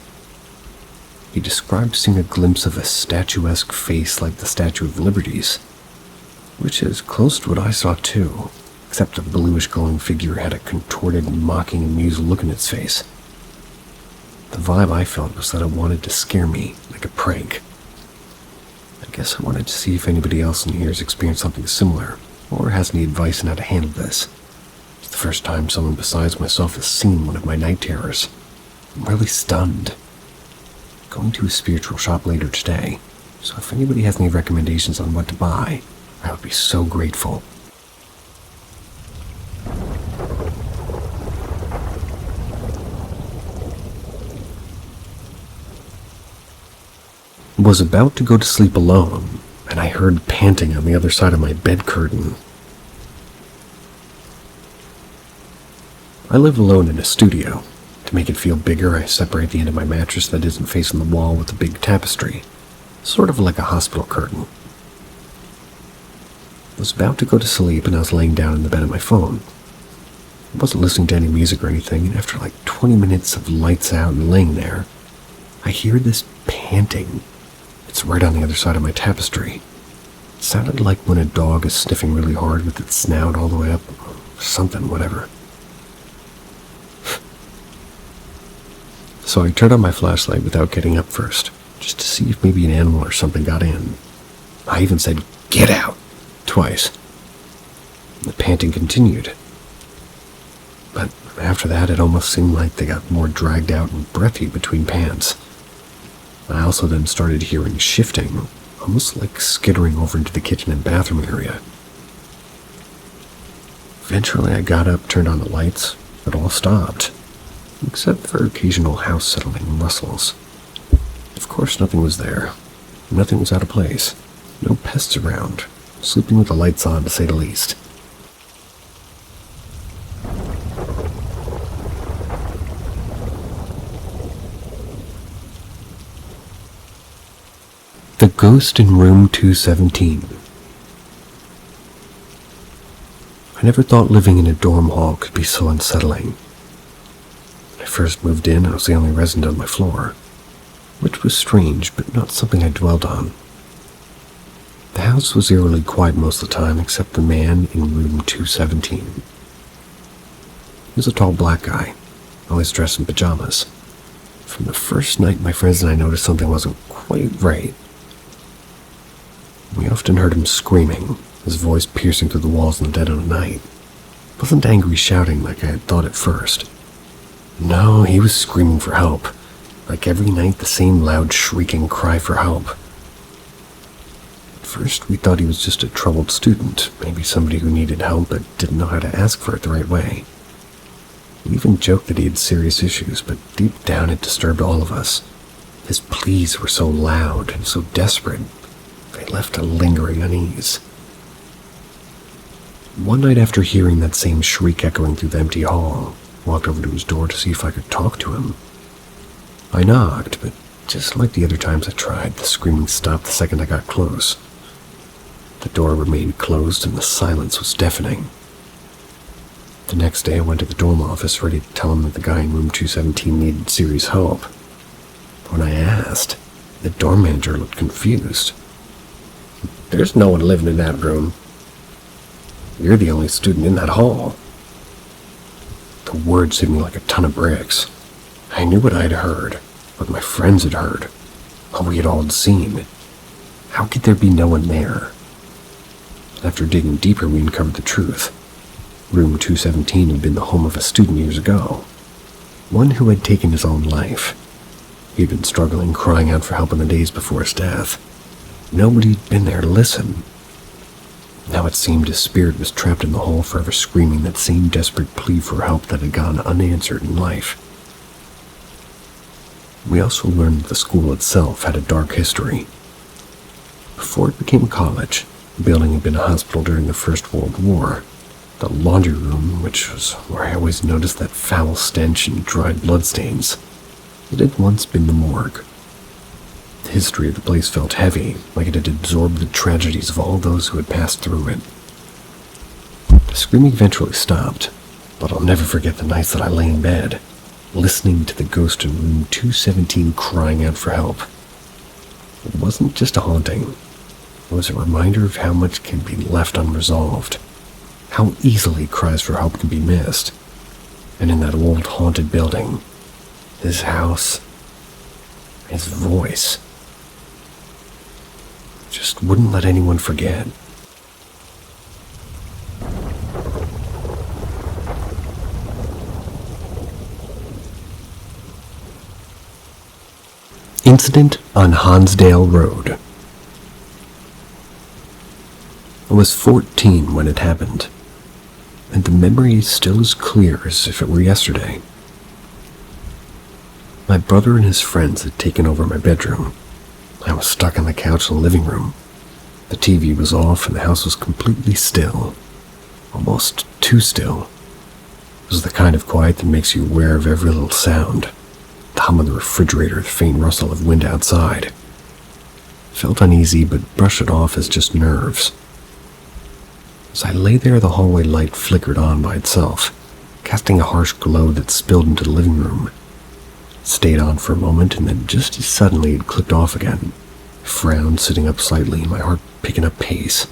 He described seeing a glimpse of a statuesque face like the Statue of Liberty's, which is close to what I saw too, except the bluish glowing figure had a contorted, mocking, amused look in its face. The vibe I felt was that it wanted to scare me, like a prank. I guess I wanted to see if anybody else in here has experienced something similar, or has any advice on how to handle this. It's the first time someone besides myself has seen one of my night terrors. I'm really stunned. Going to a spiritual shop later today, so if anybody has any recommendations on what to buy, I would be so grateful. Was about to go to sleep alone, and I heard panting on the other side of my bed curtain. I live alone in a studio. To make it feel bigger, I separate the end of my mattress that isn't facing the wall with a big tapestry, sort of like a hospital curtain. I was about to go to sleep and I was laying down in the bed on my phone. I wasn't listening to any music or anything, and after like 20 minutes of lights out and laying there, I hear this panting. It's right on the other side of my tapestry. It sounded like when a dog is sniffing really hard with its snout all the way up, or something, whatever. So I turned on my flashlight without getting up first, just to see if maybe an animal or something got in. I even said, "Get out!" twice. The panting continued. But after that, it almost seemed like they got more dragged out and breathy between pants. I also then started hearing shifting, almost like skittering over into the kitchen and bathroom area. Eventually I got up, turned on the lights, but all stopped, except for occasional house-settling rustles. Of course nothing was there. Nothing was out of place. No pests around. Sleeping with the lights on, to say the least. The Ghost in Room 217. I never thought living in a dorm hall could be so unsettling. When I first moved in, I was the only resident on my floor, which was strange, but not something I dwelled on. The house was eerily quiet most of the time, except the man in room 217. He was a tall black guy, always dressed in pajamas. From the first night, my friends and I noticed something wasn't quite right. We often heard him screaming, his voice piercing through the walls in the dead of the night. It wasn't angry shouting like I had thought at first. No, he was screaming for help, like every night the same loud shrieking cry for help. At first we thought he was just a troubled student, maybe somebody who needed help but didn't know how to ask for it the right way. We even joked that he had serious issues, but deep down it disturbed all of us. His pleas were so loud and so desperate. They left a lingering unease. One night after hearing that same shriek echoing through the empty hall, I walked over to his door to see if I could talk to him. I knocked, but just like the other times I tried, the screaming stopped the second I got close. The door remained closed and the silence was deafening. The next day I went to the dorm office ready to tell him that the guy in room 217 needed serious help. When I asked, the dorm manager looked confused. "There's no one living in that room. You're the only student in that hall." The words hit me like a ton of bricks. I knew what I had heard, what my friends had heard, what we had all seen. How could there be no one there? After digging deeper, we uncovered the truth. Room 217 had been the home of a student years ago, one who had taken his own life. He'd been struggling, crying out for help in the days before his death. Nobody had been there to listen. Now it seemed his spirit was trapped in the hole, forever screaming that same desperate plea for help that had gone unanswered in life. We also learned that the school itself had a dark history. Before it became a college, the building had been a hospital during the First World War. The laundry room, which was where I always noticed that foul stench and dried bloodstains, it had once been the morgue. The history of the place felt heavy, like it had absorbed the tragedies of all those who had passed through it. The screaming eventually stopped, but I'll never forget the nights that I lay in bed, listening to the ghost in room 217 crying out for help. It wasn't just a haunting. It was a reminder of how much can be left unresolved, how easily cries for help can be missed. And in that old haunted building, his house, his voice, just wouldn't let anyone forget. Incident on Hansdale Road. I was 14 when it happened, and the memory is still as clear as if it were yesterday. My brother and his friends had taken over my bedroom. I was stuck on the couch in the living room. The TV was off and the house was completely still, almost too still. It was the kind of quiet that makes you aware of every little sound. The hum of the refrigerator, the faint rustle of wind outside. Felt uneasy, but brushed it off as just nerves. As I lay there, the hallway light flickered on by itself, casting a harsh glow that spilled into the living room. It stayed on for a moment, and then just as suddenly it clicked off again. I frowned, sitting up slightly, my heart picking up pace.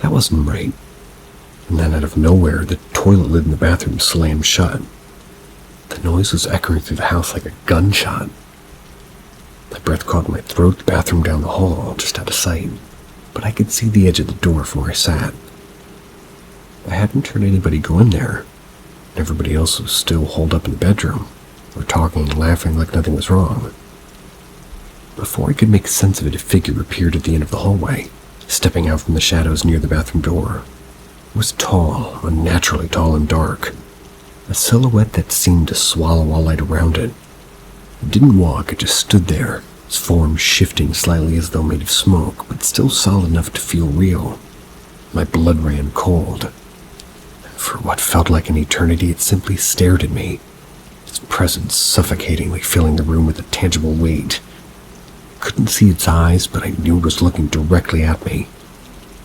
That wasn't right. And then out of nowhere, the toilet lid in the bathroom slammed shut. The noise was echoing through the house like a gunshot. My breath caught in my throat, the bathroom down the hall, just out of sight, but I could see the edge of the door from where I sat. I hadn't heard anybody go in there. Everybody else was still holed up in the bedroom, or talking and laughing like nothing was wrong. Before I could make sense of it, a figure appeared at the end of the hallway, stepping out from the shadows near the bathroom door. It was tall, unnaturally tall and dark, a silhouette that seemed to swallow all light around it. It didn't walk, it just stood there, its form shifting slightly as though made of smoke, but still solid enough to feel real. My blood ran cold. For what felt like an eternity, it simply stared at me, its presence suffocatingly filling the room with a tangible weight. I couldn't see its eyes, but I knew it was looking directly at me.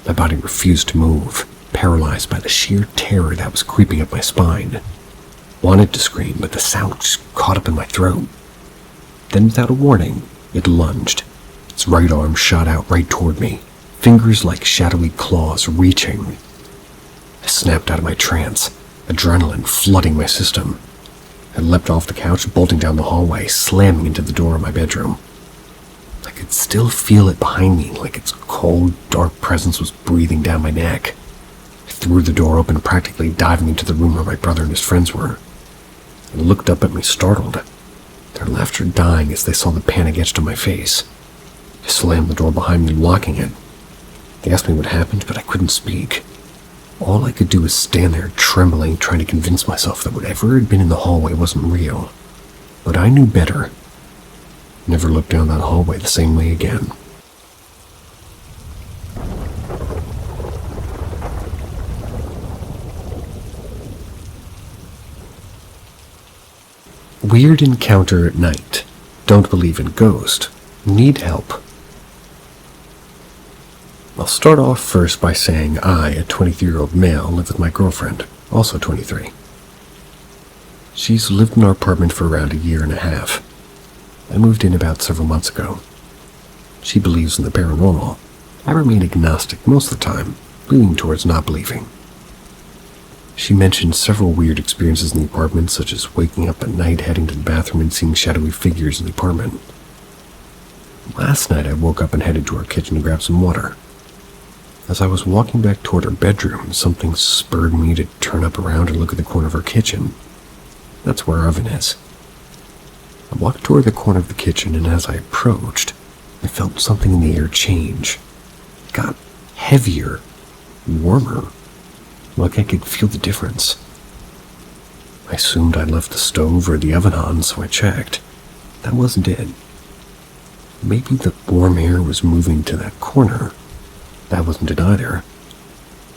My body refused to move, paralyzed by the sheer terror that was creeping up my spine. Wanted to scream, but the sound just caught up in my throat. Then, without a warning, it lunged. Its right arm shot out right toward me, fingers like shadowy claws reaching. I snapped out of my trance, adrenaline flooding my system. I leapt off the couch, bolting down the hallway, slamming into the door of my bedroom. I could still feel it behind me, like its cold, dark presence was breathing down my neck. I threw the door open, practically diving into the room where my brother and his friends were. They looked up at me, startled, their laughter dying as they saw the panic etched on my face. I slammed the door behind me, locking it. They asked me what happened, but I couldn't speak. All I could do was stand there, trembling, trying to convince myself that whatever had been in the hallway wasn't real. But I knew better. Never looked down that hallway the same way again. Weird encounter at night. Don't believe in ghost. Need help. I'll start off first by saying I, a 23-year-old male, live with my girlfriend, also 23. She's lived in our apartment for around a year and a half. I moved in about several months ago. She believes in the paranormal. I remain agnostic most of the time, leaning towards not believing. She mentioned several weird experiences in the apartment, such as waking up at night, heading to the bathroom, and seeing shadowy figures in the apartment. Last night I woke up and headed to our kitchen to grab some water. As I was walking back toward her bedroom, something spurred me to turn up around and look at the corner of her kitchen. That's where our oven is. I walked toward the corner of the kitchen, and as I approached, I felt something in the air change. It got heavier, warmer, like I could feel the difference. I assumed I'd left the stove or the oven on, so I checked. That wasn't it. Maybe the warm air was moving to that corner. That wasn't it either.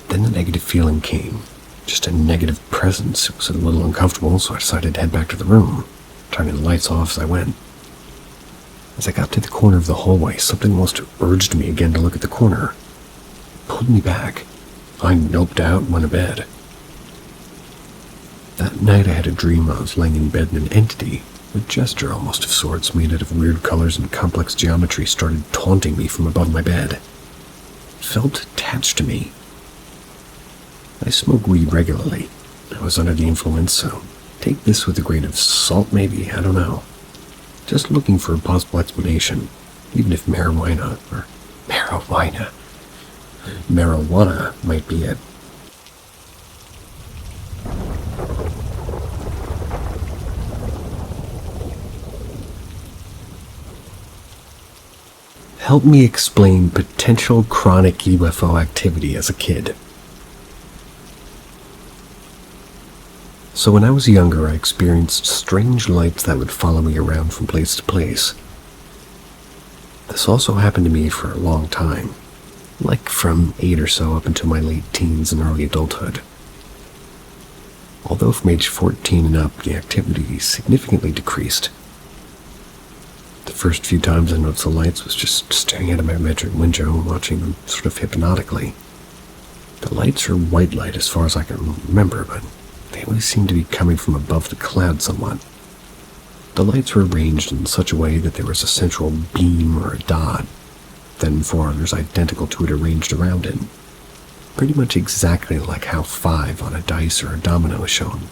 Then the negative feeling came. Just a negative presence. It was a little uncomfortable, so I decided to head back to the room, turning the lights off as I went. As I got to the corner of the hallway, something must have urged me again to look at the corner. It pulled me back. I noped out and went to bed. That night I had a dream I was laying in bed and an entity, a gesture almost of sorts made out of weird colors and complex geometry, started taunting me from above my bed. It felt attached to me. I smoke weed regularly. I was under the influence, so take this with a grain of salt maybe, I don't know. Just looking for a possible explanation, even if marijuana might be it. Help me explain potential chronic UFO activity as a kid. So when I was younger, I experienced strange lights that would follow me around from place to place. This also happened to me for a long time, like from 8 or so up until my late teens and early adulthood. although from age 14 and up, the activity significantly decreased. The first few times I noticed the lights was just staring out of my bedroom window and watching them sort of hypnotically. The lights are white light as far as I can remember, but they always seem to be coming from above the cloud somewhat. The lights were arranged in such a way that there was a central beam or a dot, then four others identical to it arranged around it, pretty much exactly like how 5 on a dice or a domino is shown.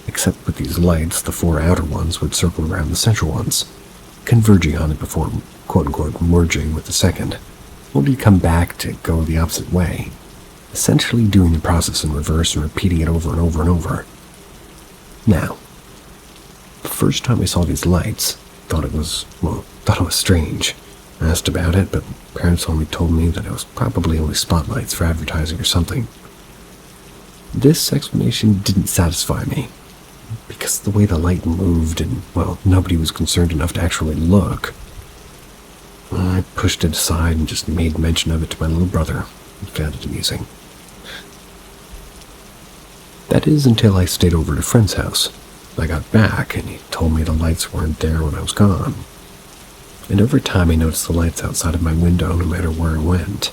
Except with these lights, the 4 outer ones would circle around the central ones, converging on it before quote-unquote merging with the second, only to come back to go the opposite way, essentially doing the process in reverse and repeating it over and over and over. Now, the first time I saw these lights, thought it was strange. I asked about it, but parents only told me that it was probably only spotlights for advertising or something. This explanation didn't satisfy me, because the way the light moved and, nobody was concerned enough to actually look. I pushed it aside and just made mention of it to my little brother and found it amusing. That is until I stayed over at a friend's house. I got back and he told me the lights weren't there when I was gone. And over time I noticed the lights outside of my window no matter where I went.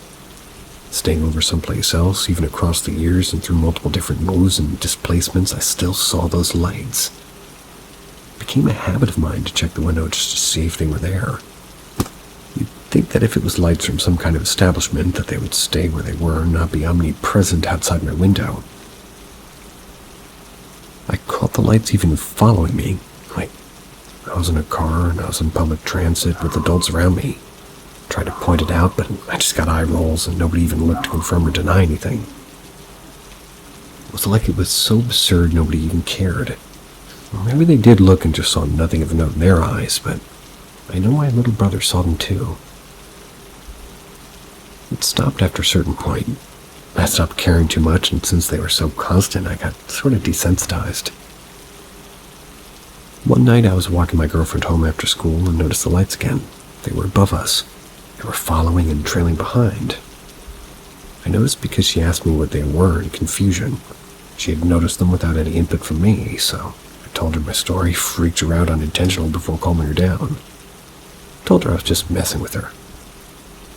Staying over someplace else, even across the years and through multiple different moves and displacements, I still saw those lights. It became a habit of mine to check the window just to see if they were there. You'd think that if it was lights from some kind of establishment, that they would stay where they were and not be omnipresent outside my window. I caught the lights even following me. I was in a car and I was in public transit with adults around me. Tried to point it out, but I just got eye rolls and nobody even looked to confirm or deny anything. It was like it was so absurd nobody even cared. Or maybe they did look and just saw nothing of note in their eyes, but I know my little brother saw them too. It stopped after a certain point. I stopped caring too much, and since they were so constant, I got sort of desensitized. One night I was walking my girlfriend home after school and noticed the lights again. They were above us. They were following and trailing behind. I noticed because she asked me what they were in confusion. She had noticed them without any input from me, so I told her my story, freaked her out unintentionally before calming her down. Told her I was just messing with her.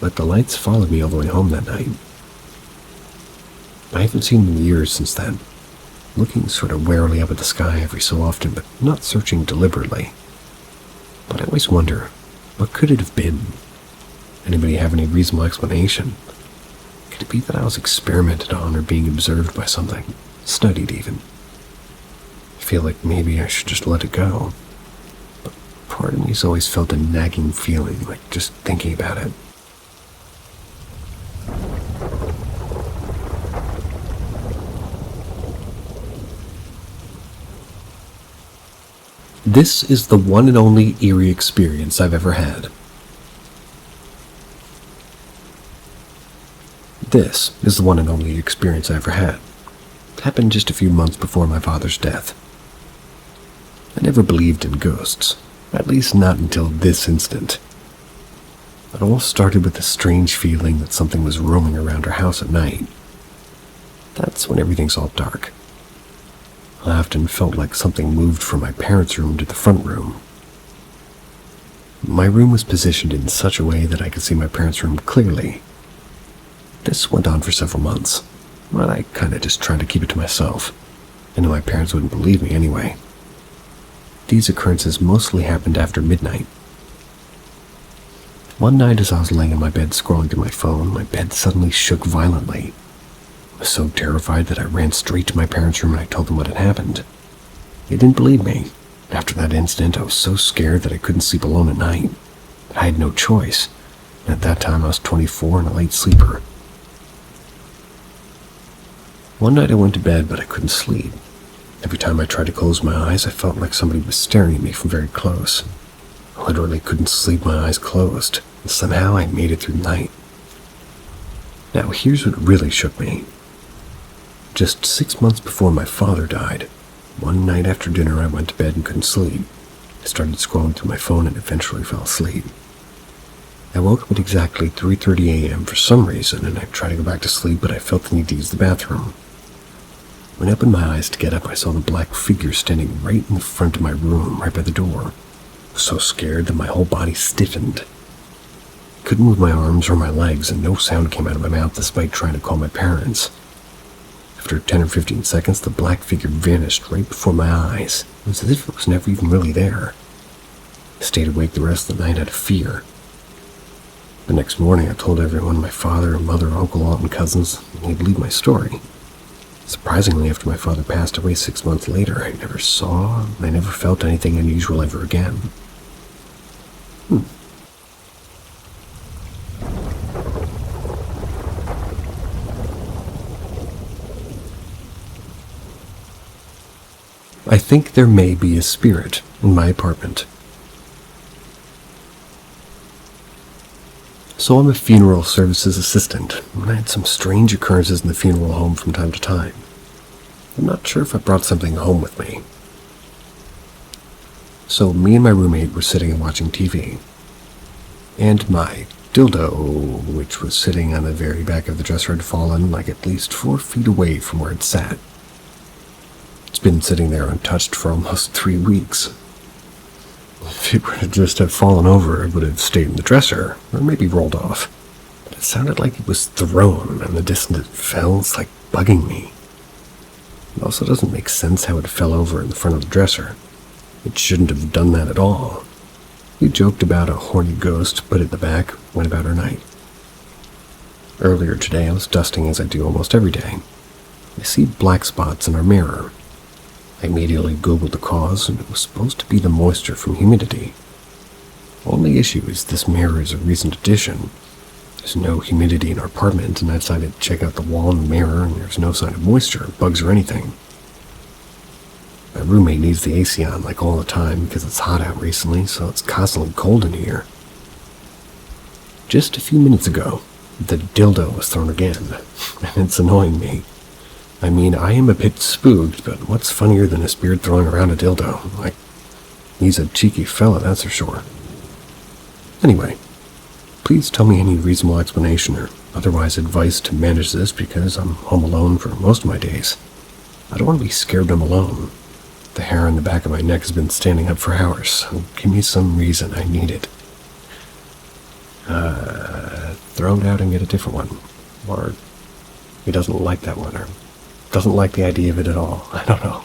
But the lights followed me all the way home that night. I haven't seen them in years since then, looking sort of warily up at the sky every so often, but not searching deliberately. But I always wonder, what could it have been? Anybody have any reasonable explanation? Could it be that I was experimented on or being observed by something, studied even? I feel like maybe I should just let it go. But part of me's always felt a nagging feeling, like just thinking about it. This is the one and only eerie experience I've ever had. This is the one and only experience I ever had. It happened just a few months before my father's death. I never believed in ghosts, at least not until this instant. It all started with a strange feeling that something was roaming around our house at night. That's when everything's all dark. I often felt like something moved from my parents' room to the front room. My room was positioned in such a way that I could see my parents' room clearly. This went on for several months, but I kinda just tried to keep it to myself. I knew my parents wouldn't believe me anyway. These occurrences mostly happened after midnight. One night as I was laying in my bed scrolling through my phone, my bed suddenly shook violently. I was so terrified that I ran straight to my parents' room and I told them what had happened. They didn't believe me. After that incident, I was so scared that I couldn't sleep alone at night. I had no choice. And at that time, I was 24 and a light sleeper. One night I went to bed, but I couldn't sleep. Every time I tried to close my eyes, I felt like somebody was staring at me from very close. I literally couldn't sleep my eyes closed, and somehow I made it through the night. Now, here's what really shook me. Just 6 months before my father died, one night after dinner I went to bed and couldn't sleep. I started scrolling through my phone and eventually fell asleep. I woke up at exactly 3:30 a.m. for some reason, and I tried to go back to sleep, but I felt the need to use the bathroom. When I opened my eyes to get up, I saw the black figure standing right in the front of my room, right by the door. I was so scared that my whole body stiffened. I couldn't move my arms or my legs, and no sound came out of my mouth despite trying to call my parents. After 10 or 15 seconds, the black figure vanished right before my eyes. It was as if it was never even really there. I stayed awake the rest of the night out of fear. The next morning, I told everyone, my father, mother, uncle, aunt, and cousins, and they believed my story. Surprisingly, after my father passed away 6 months later, I never felt anything unusual ever again. I think there may be a spirit in my apartment. So I'm a funeral services assistant, and I had some strange occurrences in the funeral home from time to time. I'm not sure if I brought something home with me. So me and my roommate were sitting and watching TV, and my dildo, which was sitting on the very back of the dresser, had fallen like at least 4 feet away from where it sat. It's been sitting there untouched for almost 3 weeks. If it were to just have fallen over, it would have stayed in the dresser, or maybe rolled off. But it sounded like it was thrown, and the distance it fell is like bugging me. It also doesn't make sense how it fell over in the front of the dresser. It shouldn't have done that at all. We joked about a horny ghost, put it in the back, went about our night. Earlier today, I was dusting as I do almost every day. I see black spots in our mirror. I immediately Googled the cause, and it was supposed to be the moisture from humidity. Only issue is this mirror is a recent addition. There's no humidity in our apartment, and I decided to check out the wall and the mirror, and there's no sign of moisture, bugs, or anything. My roommate needs the AC on like all the time because it's hot out recently, so it's constantly cold in here. Just a few minutes ago, the dildo was thrown again, and it's annoying me. I mean, I am a bit spooked, but what's funnier than a spirit throwing around a dildo? Like, he's a cheeky fella, that's for sure. Anyway, please tell me any reasonable explanation or otherwise advice to manage this because I'm home alone for most of my days. I don't want to be scared when I'm alone. The hair on the back of my neck has been standing up for hours, so give me some reason. I need it. Throw it out and get a different one. Or he doesn't like that one, or doesn't like the idea of it at all. I don't know.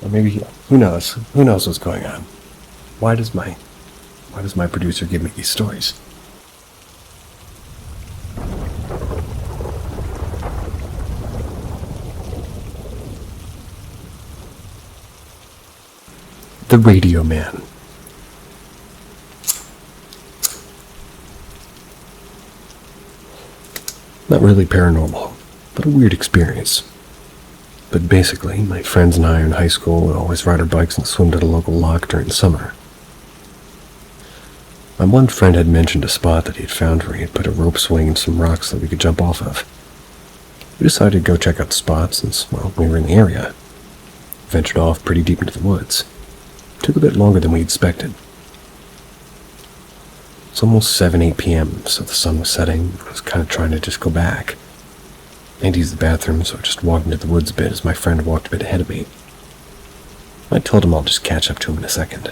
Or maybe, who knows? Who knows what's going on? Why does my producer give me these stories? The Radio Man. Not really paranormal, but a weird experience. But basically, my friends and I in high school would always ride our bikes and swim to the local loch during the summer. My one friend had mentioned a spot that he had found where he had put a rope swing and some rocks that we could jump off of. We decided to go check out the spot since, well, we were in the area. Ventured off pretty deep into the woods. Took a bit longer than we expected. It's almost 7-8 p.m., so the sun was setting. I was kind of trying to just go back and use the bathroom, so I just walked into the woods a bit as my friend walked a bit ahead of me. I told him I'll just catch up to him in a second.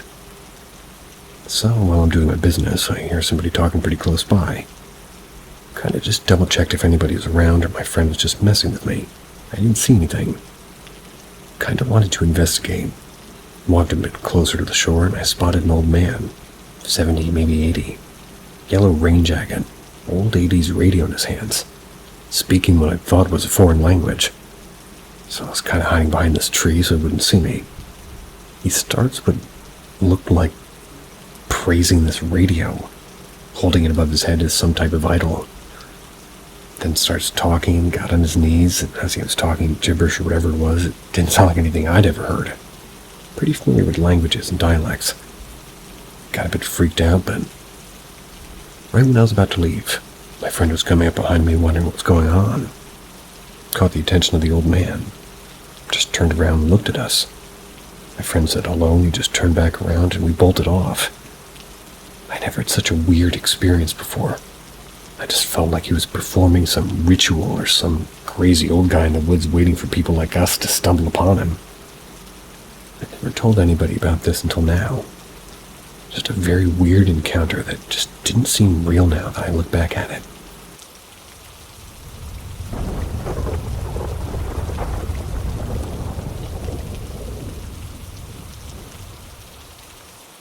So while I'm doing my business, I hear somebody talking pretty close by. Kind of just double-checked if anybody was around or my friend was just messing with me. I didn't see anything. Kind of wanted to investigate. Walked a bit closer to the shore and I spotted an old man, 70, maybe 80. Yellow rain jacket, old 80s radio in his hands, speaking what I thought was a foreign language. So I was kind of hiding behind this tree so he wouldn't see me. He starts what looked like praising this radio, holding it above his head as some type of idol. Then starts talking, got on his knees, and as he was talking gibberish or whatever it was, it didn't sound like anything I'd ever heard. Pretty familiar with languages and dialects. Got a bit freaked out, but right when I was about to leave, my friend was coming up behind me wondering what was going on. Caught the attention of the old man. Just turned around and looked at us. My friend said hello, and he just turned back around and we bolted off. I never had such a weird experience before. I just felt like he was performing some ritual or some crazy old guy in the woods waiting for people like us to stumble upon him. I never told anybody about this until now. Just a very weird encounter that just didn't seem real now that I look back at it.